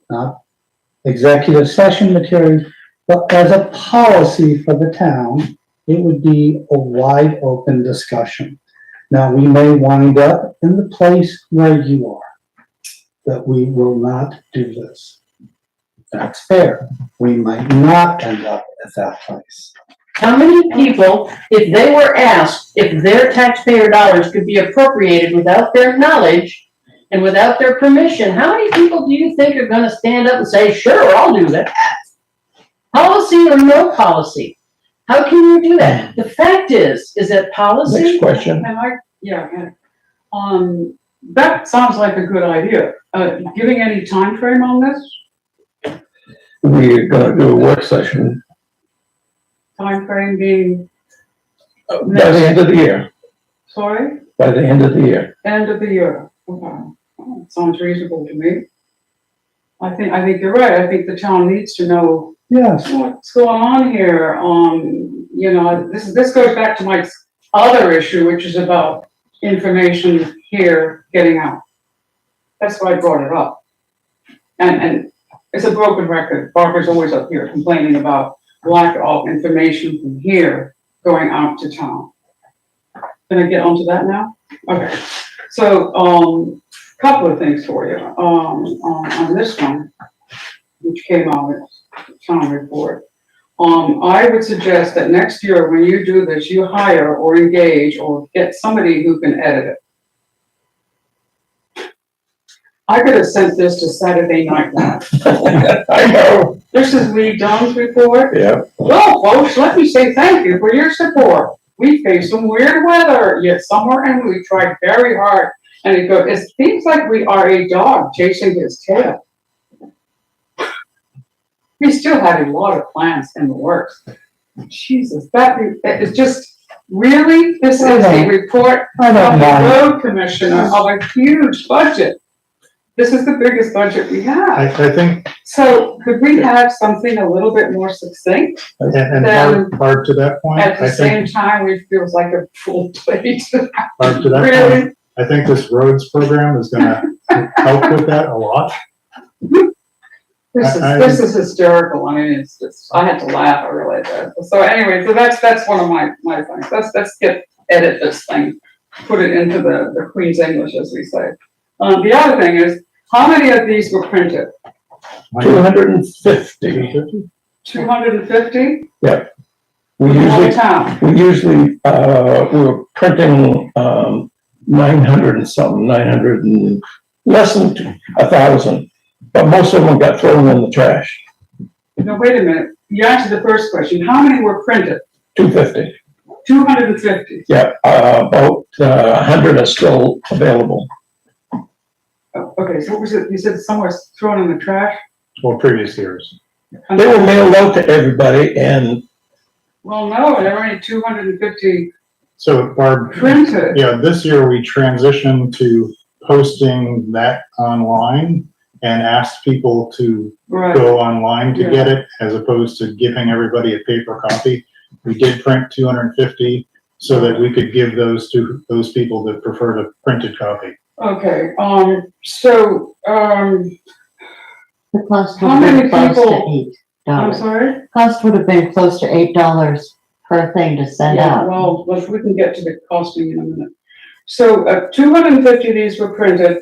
executive session material, but as a policy for the town, it would be a wide open discussion. Now, we may wind up in the place where you are, that we will not do this. That's fair. We might not end up at that place. How many people, if they were asked if their taxpayer dollars could be appropriated without their knowledge and without their permission, how many people do you think are gonna stand up and say, sure, I'll do that? Policy or no policy? How can you do that? The fact is that policy, next question. that sounds like a good idea. Giving any time frame on this? We're gonna do a work session Time frame being, by the end of the year, sorry, by the end of the year. end of the year? Okay. Oh, sounds reasonable to me. I think you're right. I think the town needs to know Yes, what's going on here. This goes back to my other issue, which is about information here getting out. That's why I brought it up. And it's a broken record. Barbara's always up here complaining about lack of information from here going out to town. Can I get onto that now? Okay. So, couple of things for you, on this one, which came out at the town report. I would suggest that next year, when you do this, you hire or engage or get somebody who can edit it. I could have sent this to Saturday Night Live. I know, This is Lee Dunn's report. yeah. Well, folks, let me say thank you for your support. We faced some weird weather, yet somewhere in we tried very hard. And it seems like we are a dog chasing his tail. We still had a lot of plans in the works. Jesus, that is just, really? This is a report I of don't the know. road commissioner of a huge budget. This is the biggest budget we have. I think, So could we have something a little bit more succinct? and Then- hard to that point, At the I same think, time, it feels like a full plate. hard to that Really? point, I think this roads program is gonna help with that a lot. This is hysterical. I mean, it's just, I had to laugh, I really did. So anyway, so that's one of my things. Let's edit this thing, put it into the Queen's English, as we say. The other thing is, how many of these were printed? 250. 250? We For the whole usually, town? we're printing, 900 and something, 900 and less than 1,000. But most of them got thrown in the trash, No, wait a minute. You answered the first question. How many were printed? 250. 250. Yeah, about 100 are still available. Oh, okay, so what was it? You said somewhere thrown in the trash? Well, previous years. They were mailed out to everybody and Well, no, there were only 250 So Barb, printed. yeah, this year we transitioned to posting that online and asked people to Right. go online to get it as opposed to giving everybody a paper copy. We did print 250 so that we could give those to those people that prefer the printed copy. Okay, The cost How would have many been close to people- I'm $8. sorry? Cost would have been close to $8 per thing to send Yeah, out. well, we can get to the costing in a minute. So, 250 of these were printed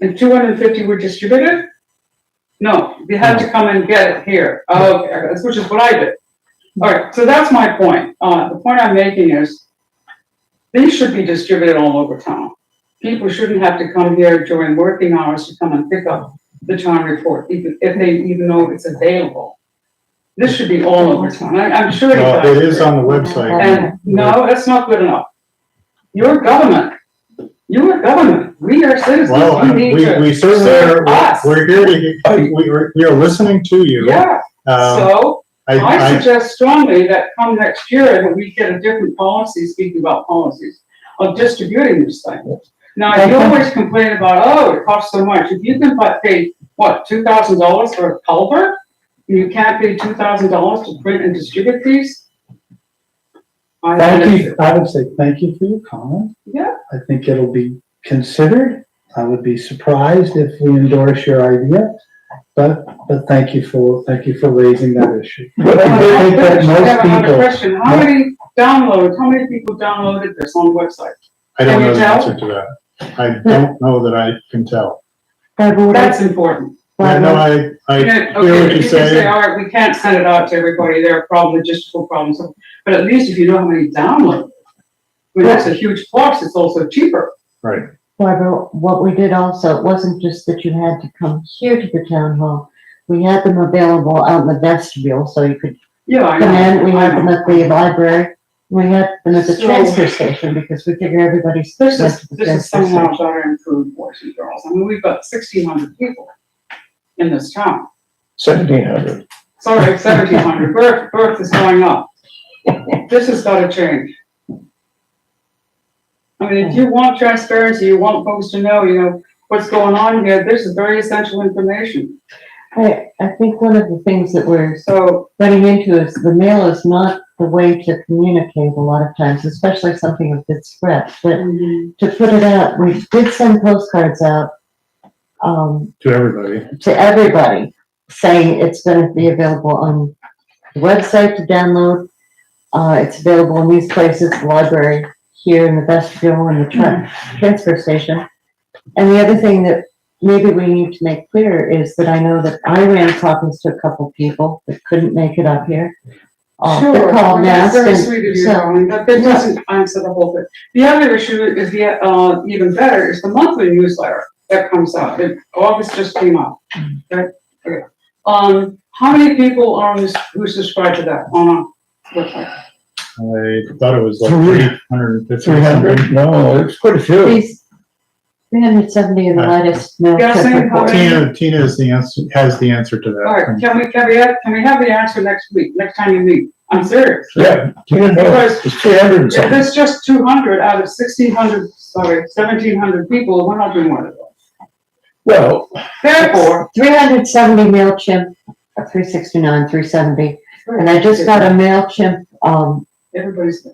and 250 were distributed? No, they had to come and get it here. Oh, okay, which is what I did. All right, so that's my point. The point I'm making is these should be distributed all over town. People shouldn't have to come here during working hours to come and pick up the town report, even if they even know it's available. This should be all over town. I'm sure you Well, guys it is agree. on the website. And no, that's not good enough. Your government, we are citizens, Well, you need to we certainly serve are, us. we're here to, we are listening to you. Yeah, so I I, suggest strongly that come next year, that we get a different policy, speaking about policies, of distributing this thing. Now, you always complain about, oh, it costs so much. If you can pay, what, $2,000 for a culvert? And you can't pay $2,000 to print and distribute these? Thank you, I would say thank you for your comment. Yeah. I think it'll be considered. I would be surprised if we endorse your idea, but thank you for raising that issue. But I think that I have another most people, question. How many people downloaded this on the website? I don't Can you know the tell? answer to that. I don't know that I can tell. Barbara, what I- That's important. I know, I Yeah, hear okay, what if you you can say, say. all right, we can't send it out to everybody, there are problems, logistical problems, but at least if you know how many downloads. I mean, that's a huge plus, it's also cheaper. Right. Barbara, what we did also, it wasn't just that you had to come here to the town hall. We had them available out in the vestibule, so you could Yeah, I come in. We know, I had them know. at the library. We had them at the So- transfer station because we figure everybody's went to the This is transfer somehow station. better improved, boys and girls, I mean, we've got 1,600 people in this town. 1,700. Sorry, 1,700, birth is going up. This has gotta change. I mean, if you want transparency, you want folks to know, what's going on here, this is very essential information. I think one of the things that we're So, running into is the mail is not the way to communicate a lot of times, especially something of this breadth. But to put it out, we did send postcards out To everybody. to everybody, saying it's going to be available on the website to download. It's available in these places, the library, here in the vestibule, and the transfer station. And the other thing that maybe we need to make clear is that I know that I ran copies to a couple people that couldn't make it up here. sure, They called and that's asked, very and sweet of you, so- darling, but that doesn't answer the whole thing. The other issue is even better, is the monthly newsletter. that comes out. August just came out. Okay? Okay. How many people are on this, who subscribe to that on our website? I thought it was like 350. 300? No, it's quite a few. These 370 are the latest mail Yeah, check same how report. many- Tina is the answer, has the answer to All right, that. can we have the answer next week, next time you meet? I'm serious. Yeah, Tina knows, it's 300 and If something. it's just 200 out of 1,700 people, we're not doing one of those. Well, Therefore. 370 MailChimp, 369, 370. And I just got a MailChimp, Everybody's.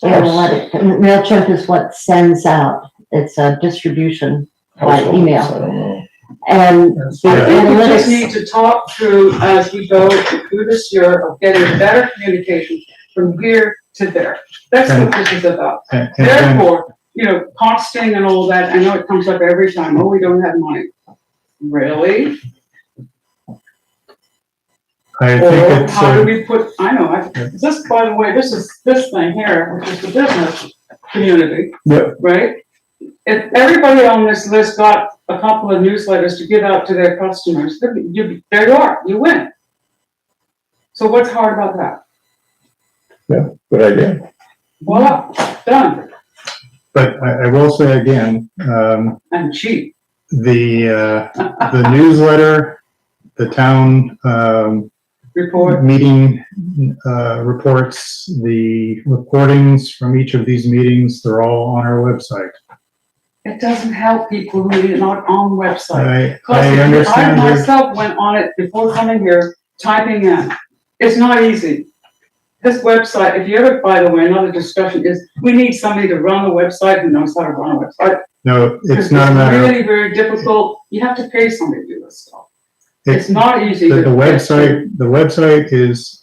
analytic. MailChimp is what sends out. It's a distribution by households, email. I don't know. And I the think we just analytics, need to talk through as we go through this year of getting better communication from here to there. That's what this is about. And Therefore, costing and all that, I know it comes up every time, oh, we don't have money. Really? I Or think it's, how do we put, this, by the way, this is this thing here, which is the business community. Yeah. Right? If everybody on this list got a couple of newsletters to give out to their customers, there you are, you win. So what's hard about that? Good idea. Voila, done, but I will say again, and cheap. the newsletter, the town, Report, meeting, reports, the recordings from each of these meetings, they're all on our website. it doesn't help people who are not on website. I understand I your, myself went on it before coming here, typing in. It's not easy. This website, if you ever, by the way, another discussion is, we need somebody to run a website who knows how to run a website. no, it's not a matter of, really very difficult. You have to pay somebody to do this stuff. It's not easy. the to- website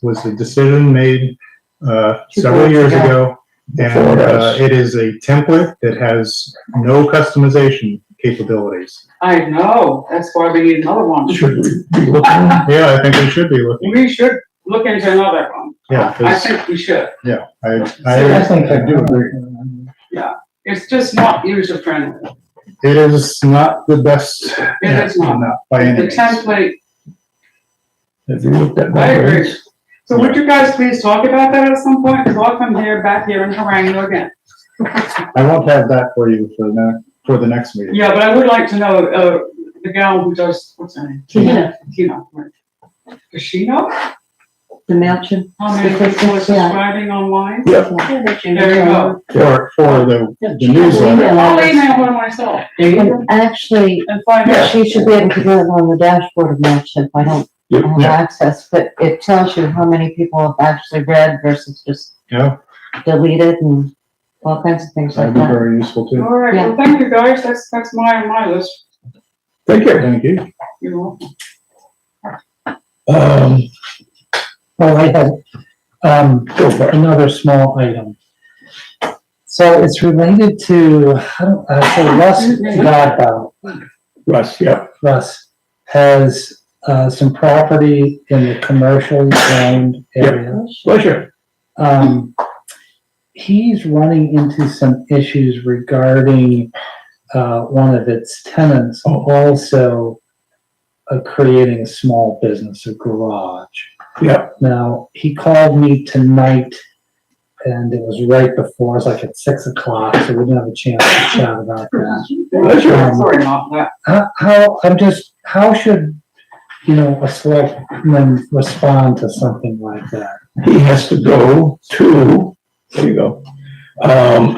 was a decision made, several years ago. Before And, us. it is a template that has no customization capabilities. I know, that's why we need another one. Should we be looking? Yeah, I think we should be looking, We should look into another one. yeah, I 'cause- think we should. yeah, I I, think I do agree. It's just not user friendly. it is not the best. It is not. By any The means. template, Have you looked at I my agree. rates? So would you guys please talk about that at some point? Because I'll come back here and harangue you again. I won't have that for you for the next meeting. Yeah, but I would like to know, the gal who does, what's her name? Tina. Tina, right. Does she know the MailChimp. how many people are Statistics, yeah. subscribing online? Yeah. There you go. For the newsletter. I'll email her myself And actually, and find out. she should be able to do it on the dashboard of MailChimp. I don't have Yeah. access, but it tells you how many people have actually read versus just Yeah, deleted and all kinds of things like that'd be that. very useful too. All right, well, thank you, guys. That's my list. Thank you. Thank you. You're welcome. Well, I had, Go for it. another small item. So it's related to, so Russ Godbout, Russ, yeah. Russ, has, some property in the commercially zoned area. Pleasure. He's running into some issues regarding, one of its tenants also creating a small business, a garage. Yeah. Now, he called me tonight and it was right before, it was like at 6 o'clock, so we didn't have a chance to chat about that. Pleasure. Sorry about that. How should, a selectman respond to something like that? He has to go to, there you go.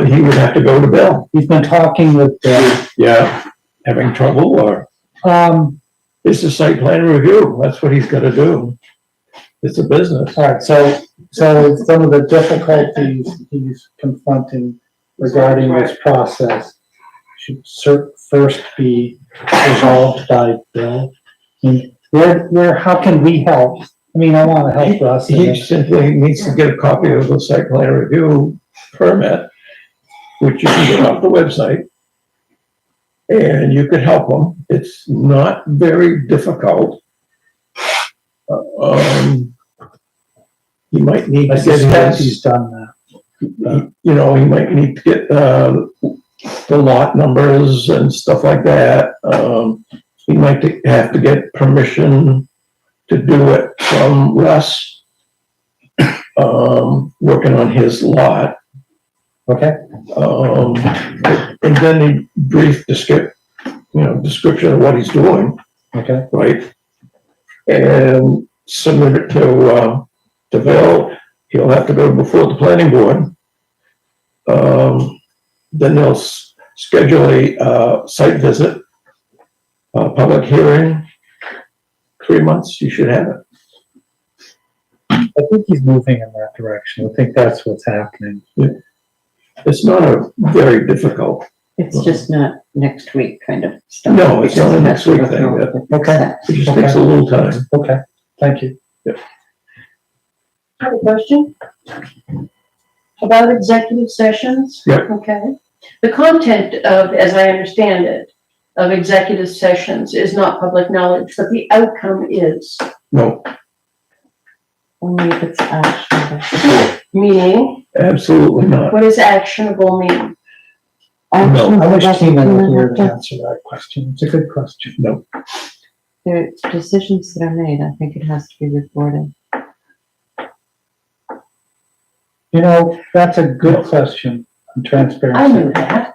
He would have to go to Bill. He's been talking with Bill. Yeah. Having trouble or it's a site plan review. That's what he's gotta do. It's a business. All right, so some of the difficulties he's confronting regarding this process should first be resolved by Bill. I mean, how can we help? I mean, I wanna help Russ. He simply needs to get a copy of the site plan review permit, which you can get off the website. And you could help him. It's not very difficult. He might need I to get suspect his, he's done that. he might need to get, the lot numbers and stuff like that. He might have to get permission to do it from Russ, working on his lot. Okay, And then a brief description of what he's doing, okay, right? And submit it to Bill. He'll have to go before the planning board. Then they'll schedule a site visit, public hearing. 3 months, you should have it. I think he's moving in that direction, I think that's what's happening. It's not a very difficult. It's just not next week kind of stuff. No, it's not a next week thing. Okay. It just takes a little time. Okay, thank you. I have a question about executive sessions. Yep. Okay. The content of, as I understand it, of executive sessions is not public knowledge, but the outcome is. No, Only if it's actionable. Meaning, absolutely not. what does actionable mean? Actionable I wish doesn't Tina mean were I here have to to- answer that question, it's a good question. No, There's decisions that are made, I think it has to be reported. You know, that's a good question on transparency. I knew that.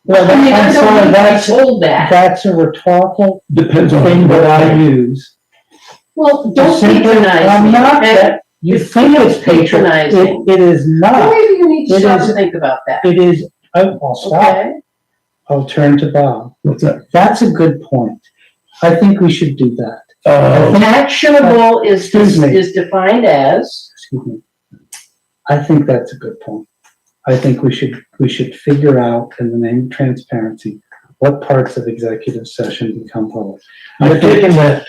Well, I mean, I I'm don't sorry, need to be that's, told that. that's a rhetorical depends on. thing that I use. Well, don't Simply, patronize I'm me, not okay? that, you It think it's feels patronizing. It is not, Maybe you need to It stop is- and think about that, it is, I'll stop, okay? I'll turn to Bob. What's that? That's a good point. I think we should do that. Actionable Excuse me. is defined as, Excuse me. I think that's a good point. I think we should figure out, in the name of transparency, what parts of executive session become public. You're I think taking that,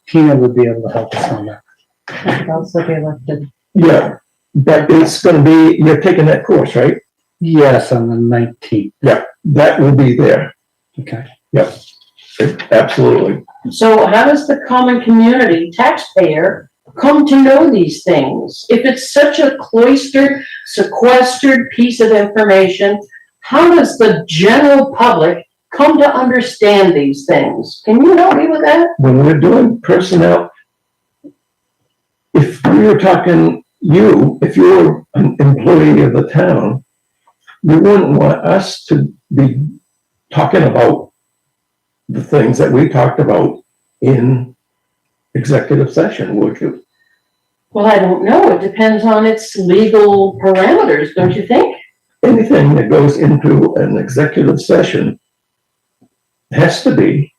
Tina would be able to help us on that. I could also be elected. yeah, but it's gonna be, you're taking that course, right? Yes, on the 19th, Yeah, that will be there. okay. Yep, absolutely. so how does the common community taxpayer come to know these things? If it's such a cloistered, sequestered piece of information, how does the general public come to understand these things? Can you help me with that? When we're doing personnel, if we were talking, if you were an employee of the town, you wouldn't want us to be talking about the things that we talked about in executive session, would you? Well, I don't know. It depends on its legal parameters, don't you think? Anything that goes into an executive session has to be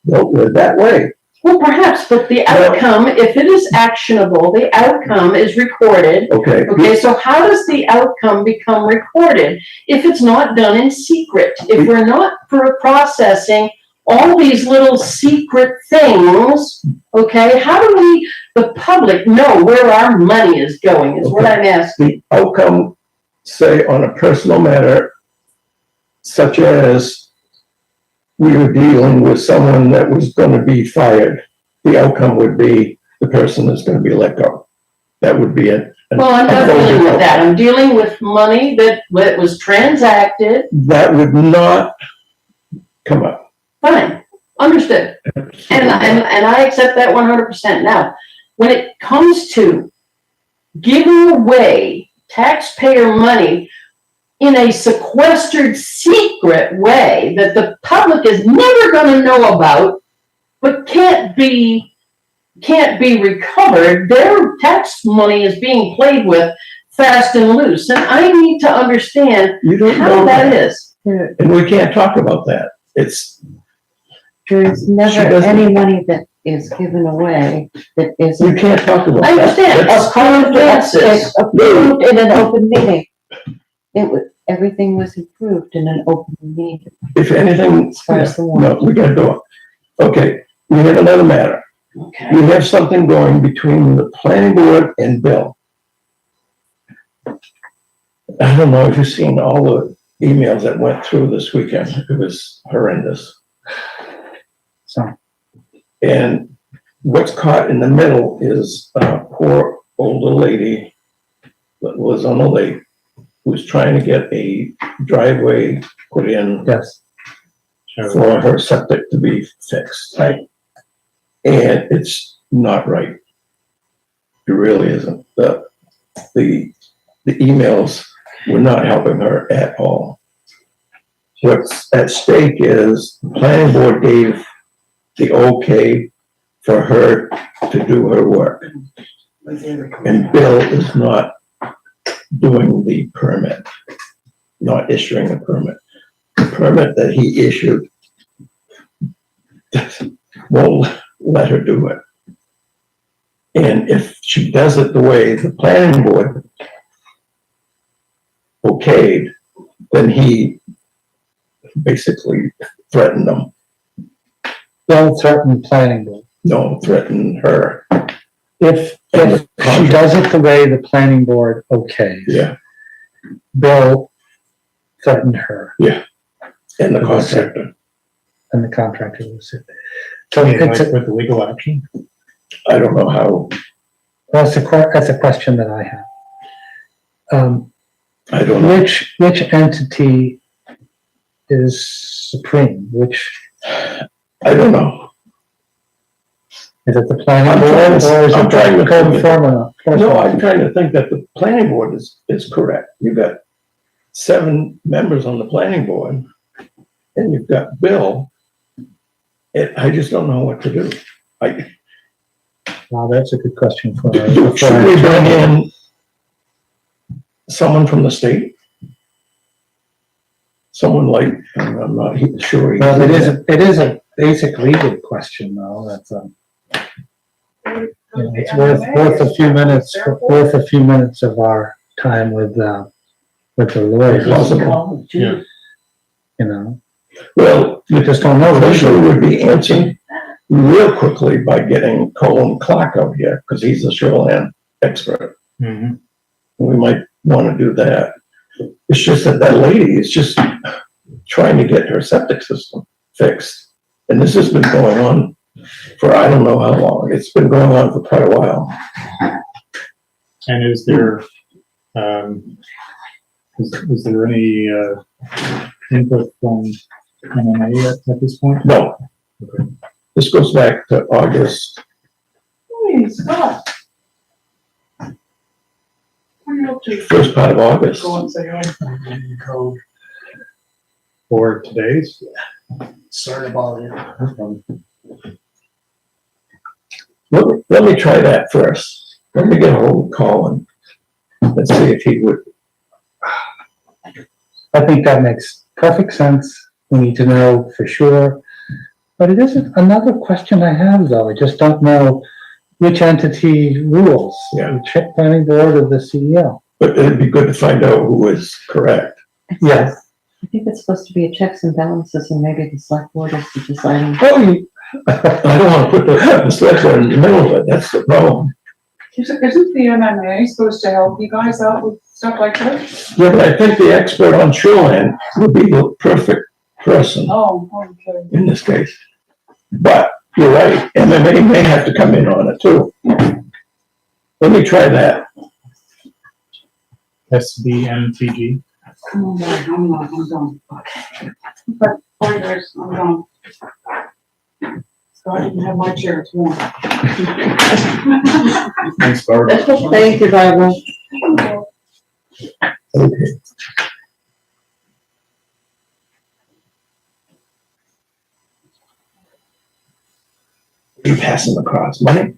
dealt with that way. Well, perhaps, but the outcome, if it is actionable, the outcome is recorded. Okay, Okay, so how does the outcome become recorded if it's not done in secret? If we're not processing all these little secret things, okay, how do we, the public, know where our money is going, is what I'm asking. the outcome, say, on a personal matter, such as we were dealing with someone that was gonna be fired, the outcome would be the person is gonna be let go. That would be it. Well, I'm not dealing with that. I'm dealing with money that was transacted. That would not come up. Fine, understood. And I accept that 100%. Now, when it comes to giving away taxpayer money in a sequestered, secret way that the public is never gonna know about, but can't be recovered, their tax money is being played with fast and loose. And I need to understand You don't how know that that, is. and we can't talk about that. It's, There's She never doesn't- any money that is given away that you isn't can't talk about that. I understand, That's- approved advances. approved in an open meeting. Everything was approved in an open meeting. If anything, As far as the no, warrant. we gotta do it. Okay, we have another matter. Okay. We have something going between the planning board and Bill. I don't know if you've seen all the emails that went through this weekend. It was horrendous. So, And what's caught in the middle is a poor older lady that was on the lake was trying to get a driveway put in Yes, for her septic to be fixed. right. And it's not right. It really isn't. The emails were not helping her at all. What's at stake is the planning board gave the okay for her to do her work. And Bill is not doing the permit, not issuing a permit. The permit that he issued won't let her do it. And if she does it the way the planning board okayed, then he basically threatened them. Don't threaten planning board. No, threatened her. If she does it the way the planning board okays, Yeah, Bill threatened her and the contractor. and the contractor was it. So Like it's, with the legal action? I don't know how, that's a question that I have. I don't know. Which entity is supreme? Which, I don't know. is it the planning I'm board trying to- or is I'm it trying the to code think. enforcement? No, I'm trying to think that the planning board is correct. You've got 7 members on the planning board, and you've got Bill. I just don't know what to do. Wow, that's a good question for. Should we bring in someone from the state? Someone like, I'm not sure. Well, it is a basic legal question though, that's, it's worth a few minutes of our time with the lawyers, Possible. Yeah. you know? Well, We just don't know. Commissioner would be answered real quickly by getting Colin Clark out here, because he's a shoreline expert. Mhm. We might want to do that. It's just that lady is just trying to get her septic system fixed. And this has been going on for I don't know how long. It's been going on for quite a while. And is there, is there any, input from MMA at this point? No. Okay. This goes back to August. Hey, Scott. What are you up to? First part of August. Go and say hi. Code for today's? Sorry about it. Let me try that first. Let me get a hold of Colin. Let's see if he would. I think that makes perfect sense. We need to know for sure. But it isn't another question I have though. I just don't know which entity rules. Yeah. The planning board or the CEO. But it'd be good to find out who is correct. Yes. I think it's supposed to be a checks and balances, and maybe the select board is the deciding. Oh, I don't want to put the select board in the middle of it. That's the problem. Isn't the MMA supposed to help you guys out with stuff like this? Yeah, but I think the expert on shoreline would be the perfect person Oh, okay. in this case. But you're right, MMA may have to come in on it too. Let me try that. SBMTG. I'm done. Okay, bye guys, I'm done. So I didn't have my chair, it's warm. Thanks, Barb. Thank you, Barbara. Okay. You passing across money?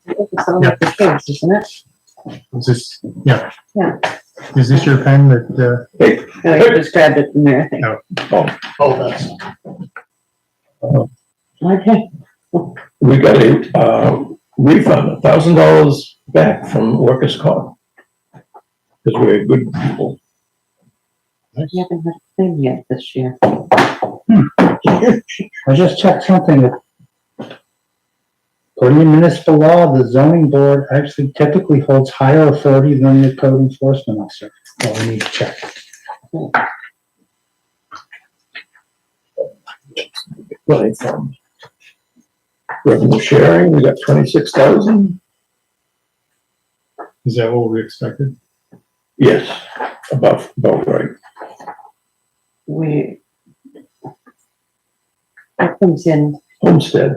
It's all like the case, isn't it? Is this, yeah. Yeah. Is this your pen that, Hey, No, you just grabbed it from there, I think. oh, that's. Okay. we got a refund, $1,000 back from workers' comp. Because we're good people. We haven't had a thing yet this year. I just checked something that according to municipal law, the zoning board actually typically holds higher authority than the code enforcement officer. Well, we need to check. Money from revenue sharing, we got 26,000. Is that what we expected? Yes, about right. That comes in, Homestead,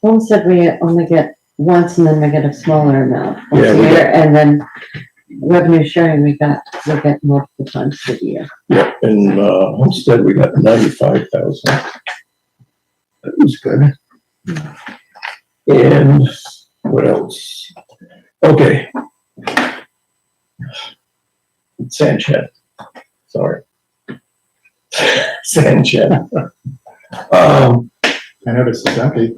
Homestead, we only get once and then we get a smaller amount once Yeah, a we year, and then revenue sharing, we get multiple times a year. yep, and, Homestead, we got 95,000. That was good. And what else? Okay. Sand shed, sorry. Sand shed. I noticed it's empty.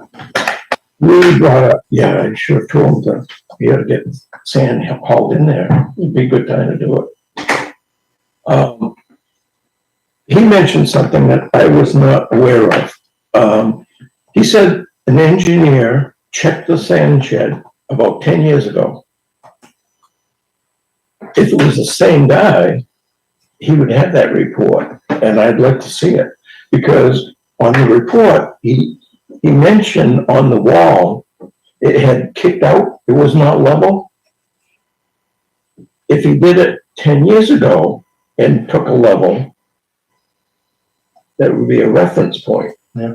We brought up, yeah, I sure told him to, he had to get sand hauled in there, it'd be a good time to do it. He mentioned something that I was not aware of. He said an engineer checked the sand shed about 10 years ago. If it was the same guy, he would have that report, and I'd like to see it, because on the report, he mentioned on the wall, it had kicked out, it was not level. If he did it 10 years ago and took a level, that would be a reference point. Yeah.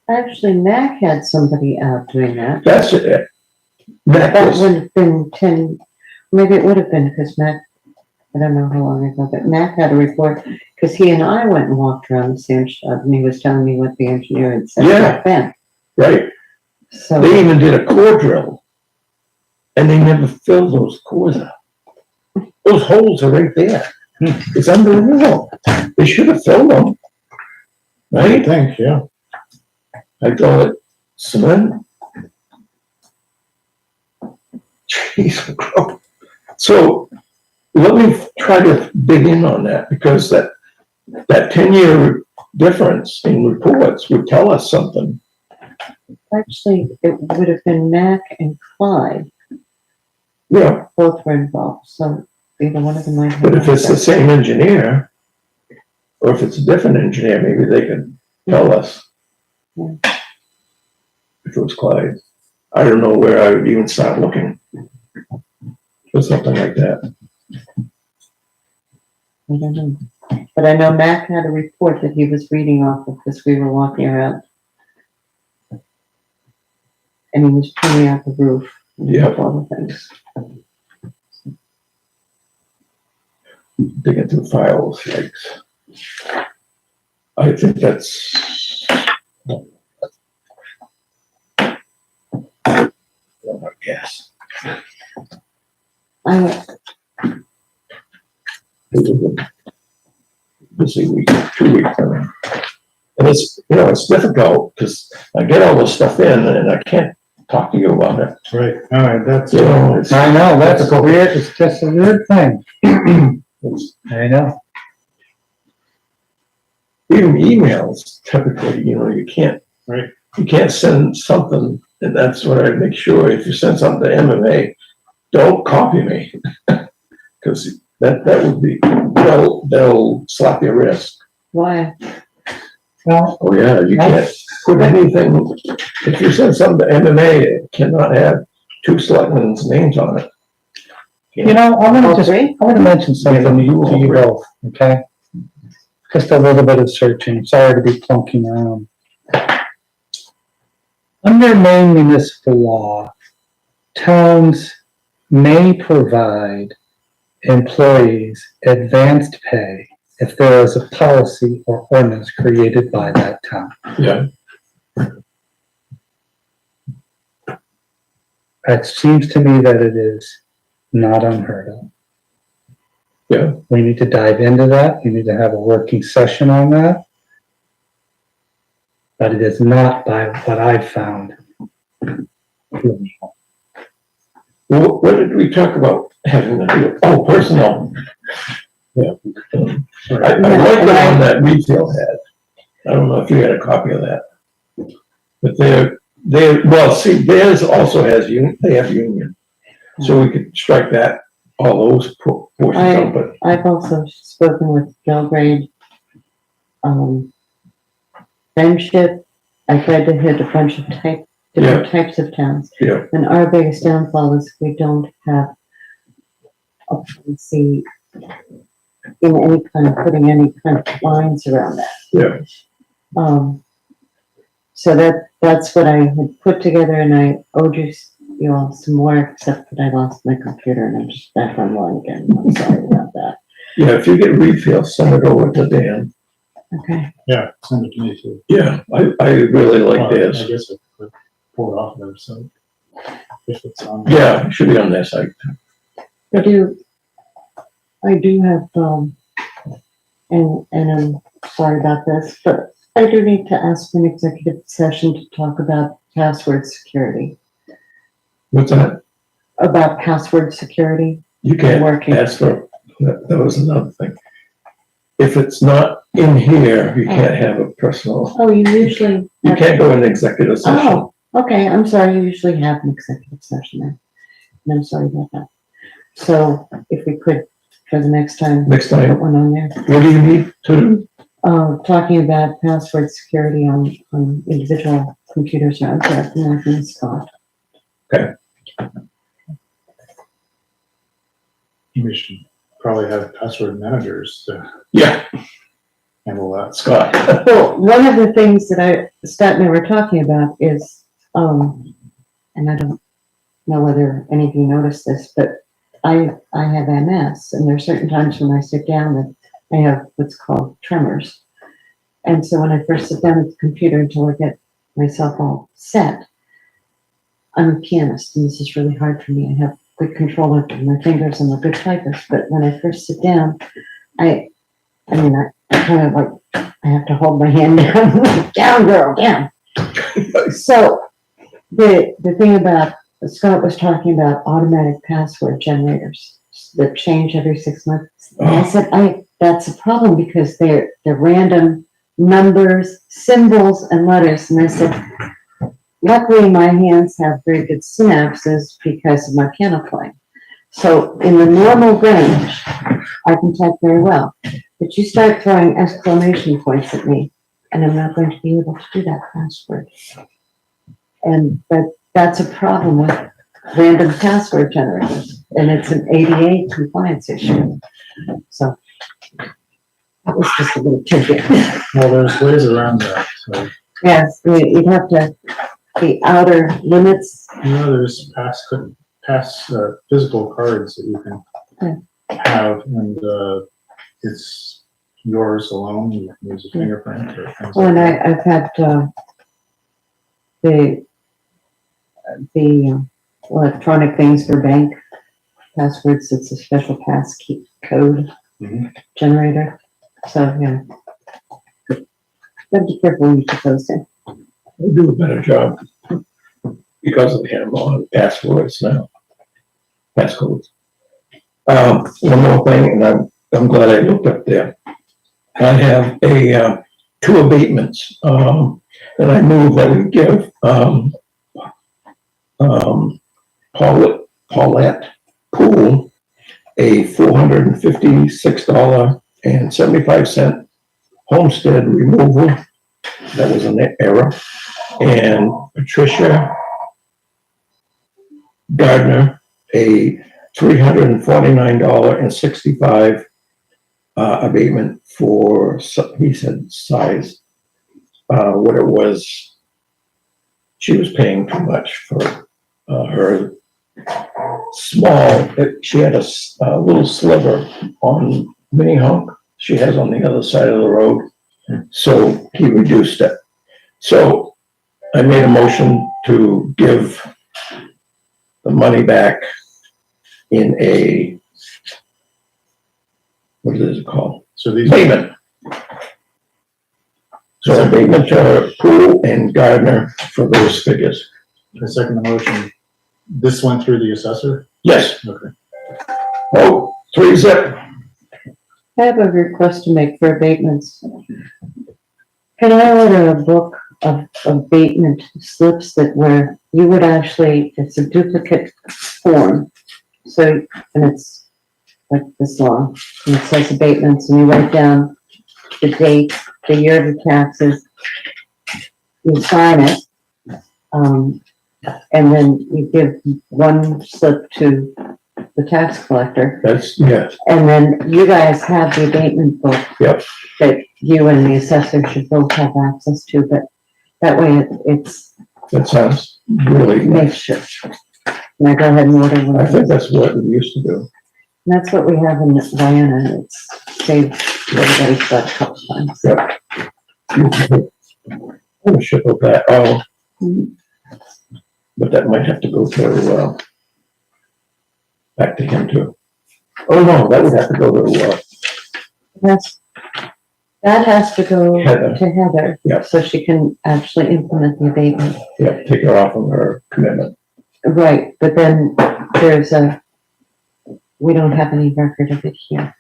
Actually, Mac had somebody out doing that. That's it. That That was, would have been 10, maybe it would have been, because Mac, I don't know how long ago, but Mac had a report, because he and I went and walked around the sand shed, and he was telling me what the engineer had said Yeah. back then. right, So, they even did a core drill, and they never filled those cores up. Those holes are right there. It's unbelievable. They should have filled them. I Right? think, yeah. I call it cement. Jeez. So let me try to dig in on that, because that 10-year difference in reports would tell us something. actually, it would have been Mac and Clyde, Yeah, both were involved, so either one of them might have. but if it's the that. same engineer, or if it's a different engineer, maybe they can tell us. Yeah. If it was Clyde. I don't know where I would even start looking for something like that. I don't know. But I know Mac had a report that he was reading off of because we were walking around. And he was pulling out the roof. and Yep. all the things. Digging through files, yikes. I think that's. I guess. I, It was a busy week, 2 weeks. And it's, it's difficult because I get all this stuff in and I can't talk to you about it. Right, all right, that's, It's, I know, that's weird, it's just a weird thing. it's, I know. even emails typically, you can't. Right. You can't send something, and that's what I make sure, if you send something to MMA, don't copy me. Cause that would be, they'll slap your wrist. why? Well, Oh, yeah, you can't put anything, if you send something to MMA, it cannot have two selectmen's names on it. I want Three? to mention something to you both, okay? Just a little bit of searching, sorry to be plunking around. Under Maine municipal law, towns may provide employees advanced pay if there is a policy or ordinance created by that town. Yeah, It seems to me that it is not unheard of. yeah, We need to dive into that. We need to have a working session on that. But it is not by what I've found. what did we talk about having to do? Oh, personnel. Yeah. I like the one that retail had. I don't know if you had a copy of that. But well, see, theirs also has they have union. So we could strike that, all those portions out, but I've also spoken with Belgrade, Friendship. I tried to hit a bunch of different types of towns. Yeah. And our biggest downfall is we don't have a policy in any kind of, putting any kind of lines around that. Yeah. So that's what I had put together, and I owed you all some more, except that I lost my computer and I'm just back online again. I'm sorry about that. Yeah, if you get refill, send it over to Dan. Okay. Yeah, send it to me too. Yeah, I really Well, like I this. guess I could pull it off there, so. If it's on. Yeah, it should be on their site. I do have, and I'm sorry about this, but I do need to ask for an executive session to talk about password security. What's that? About password security. You can't Working. ask for, that was another thing. If it's not in here, you can't have a personal, Oh, you usually. you can't go in executive session. Oh, okay, I'm sorry, you usually have an executive session there. And I'm sorry about that. So if we could, for the next time, Next put time, one on there. what do you need to do? Talking about password security on individual computers around there, in Scott. We should probably have password managers to Yeah, handle that. Scott. Well, one of the things that Scott and I were talking about is, and I don't know whether any of you noticed this, but I have MS, and there are certain times when I sit down that I have what's called tremors. And so when I first sit down at the computer until I get myself all set, I'm a pianist, and this is really hard for me. I have good control over my fingers. I'm a good typist, but when I first sit down, I kind of like, I have to hold my hand down, down, girl, down. So the thing about, Scott was talking about automatic password generators that change every 6 months. And I said, that's a problem because they're random numbers, symbols, and letters. And I said, luckily my hands have very good synapses because of my piano playing. So in the normal range, I can type very well. But you start throwing exclamation points at me, and I'm not going to be able to do that password. And that's a problem with random password generators, and it's an ADA compliance issue. So that was just a little tidbit. Well, there's ways around that, so, Yes, you'd have to, the outer limits. there's physical cards that you can have, and, it's yours alone, you can use a fingerprint or things Well, like and that. I've had, the electronic things for bank passwords, it's a special pass key code Mhm. generator, so, yeah. Gotta be careful when you put those in. We'll do a better job because of him on passwords now. Passcodes. One more thing, and I'm glad I looked up there. I have two abatements, and I move that we give, Paulette Pool a $456.75 homestead removal. That was an error. And Patricia Gardner, a $349.65 abatement for, he said, size. What it was, she was paying too much for her small, she had a little sliver on Mini Hump she has on the other side of the road. So he reduced it. So I made a motion to give the money back in a, what is it called? So these, Abatement. So abatement to Poole and Gardner for those figures. I second the motion. This went through the assessor? Yes. Okay. Oh, 3-zip. I have a request to make for abatements. Can I order a book of abatement slips that where you would actually, it's a duplicate form. So, and it's like this long, and it says abatements, and you write down the date, the year of the taxes. You sign it, And then you give one slip to the tax collector, That's, yes, and then you guys have the abatement book. Yep. That you and the assessor should both have access to, but that way it's, that sounds really make nice. sure. Can I go ahead and order one? I think that's what we used to do. That's what we have in Vienna, it's saved everybody's butt a couple times. Ownership of that, oh, Mhm. but that might have to go to, back to him too. Oh, no, that would have to go to, That has to go Heather. to Heather. Yeah. So she can actually implement the abatement. yeah, take her off of her commitment. Right, but then we don't have any record of it here.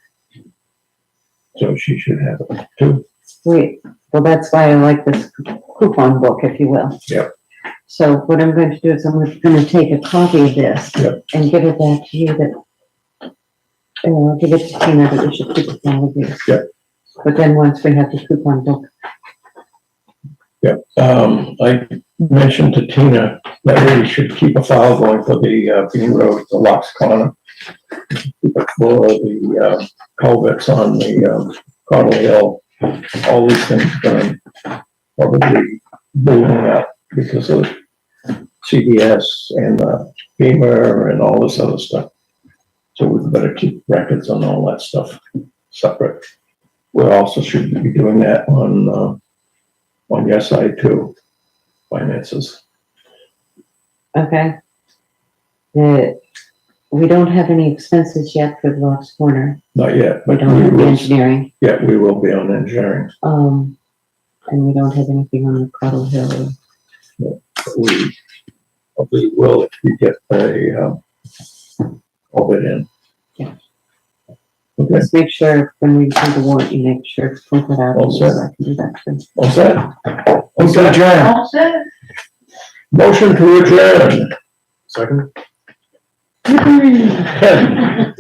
So she should have it too. Well, that's why I like this coupon book, if you will. Yep. So what I'm going to do is I'm gonna take a copy of this Yep. and give it back to you give it to Tina, that we should keep it all of these. Yep. But then once we have the coupon book, I mentioned to Tina that we should keep a file going for the, Bean Road, the Locks Corner. Keep it for the, culverts on the, Cottle Hill, all these things are probably building up because of CDS and, Beamer and all this other stuff. So we better keep records on all that stuff separate. We also should be doing that on your side too, finances. okay? We don't have any expenses yet for the Locks Corner. Not yet, We but don't we have the will, engineering, yeah, we will be on engineering. and we don't have anything on the Cottle Hill. We will if we get all it in. Yeah. Okay, Just make sure when we do the warrant, you make sure to print it out. All so set. I can do that too. all set? All set, Jan? All set? Motion to adjourn. Second? Ken?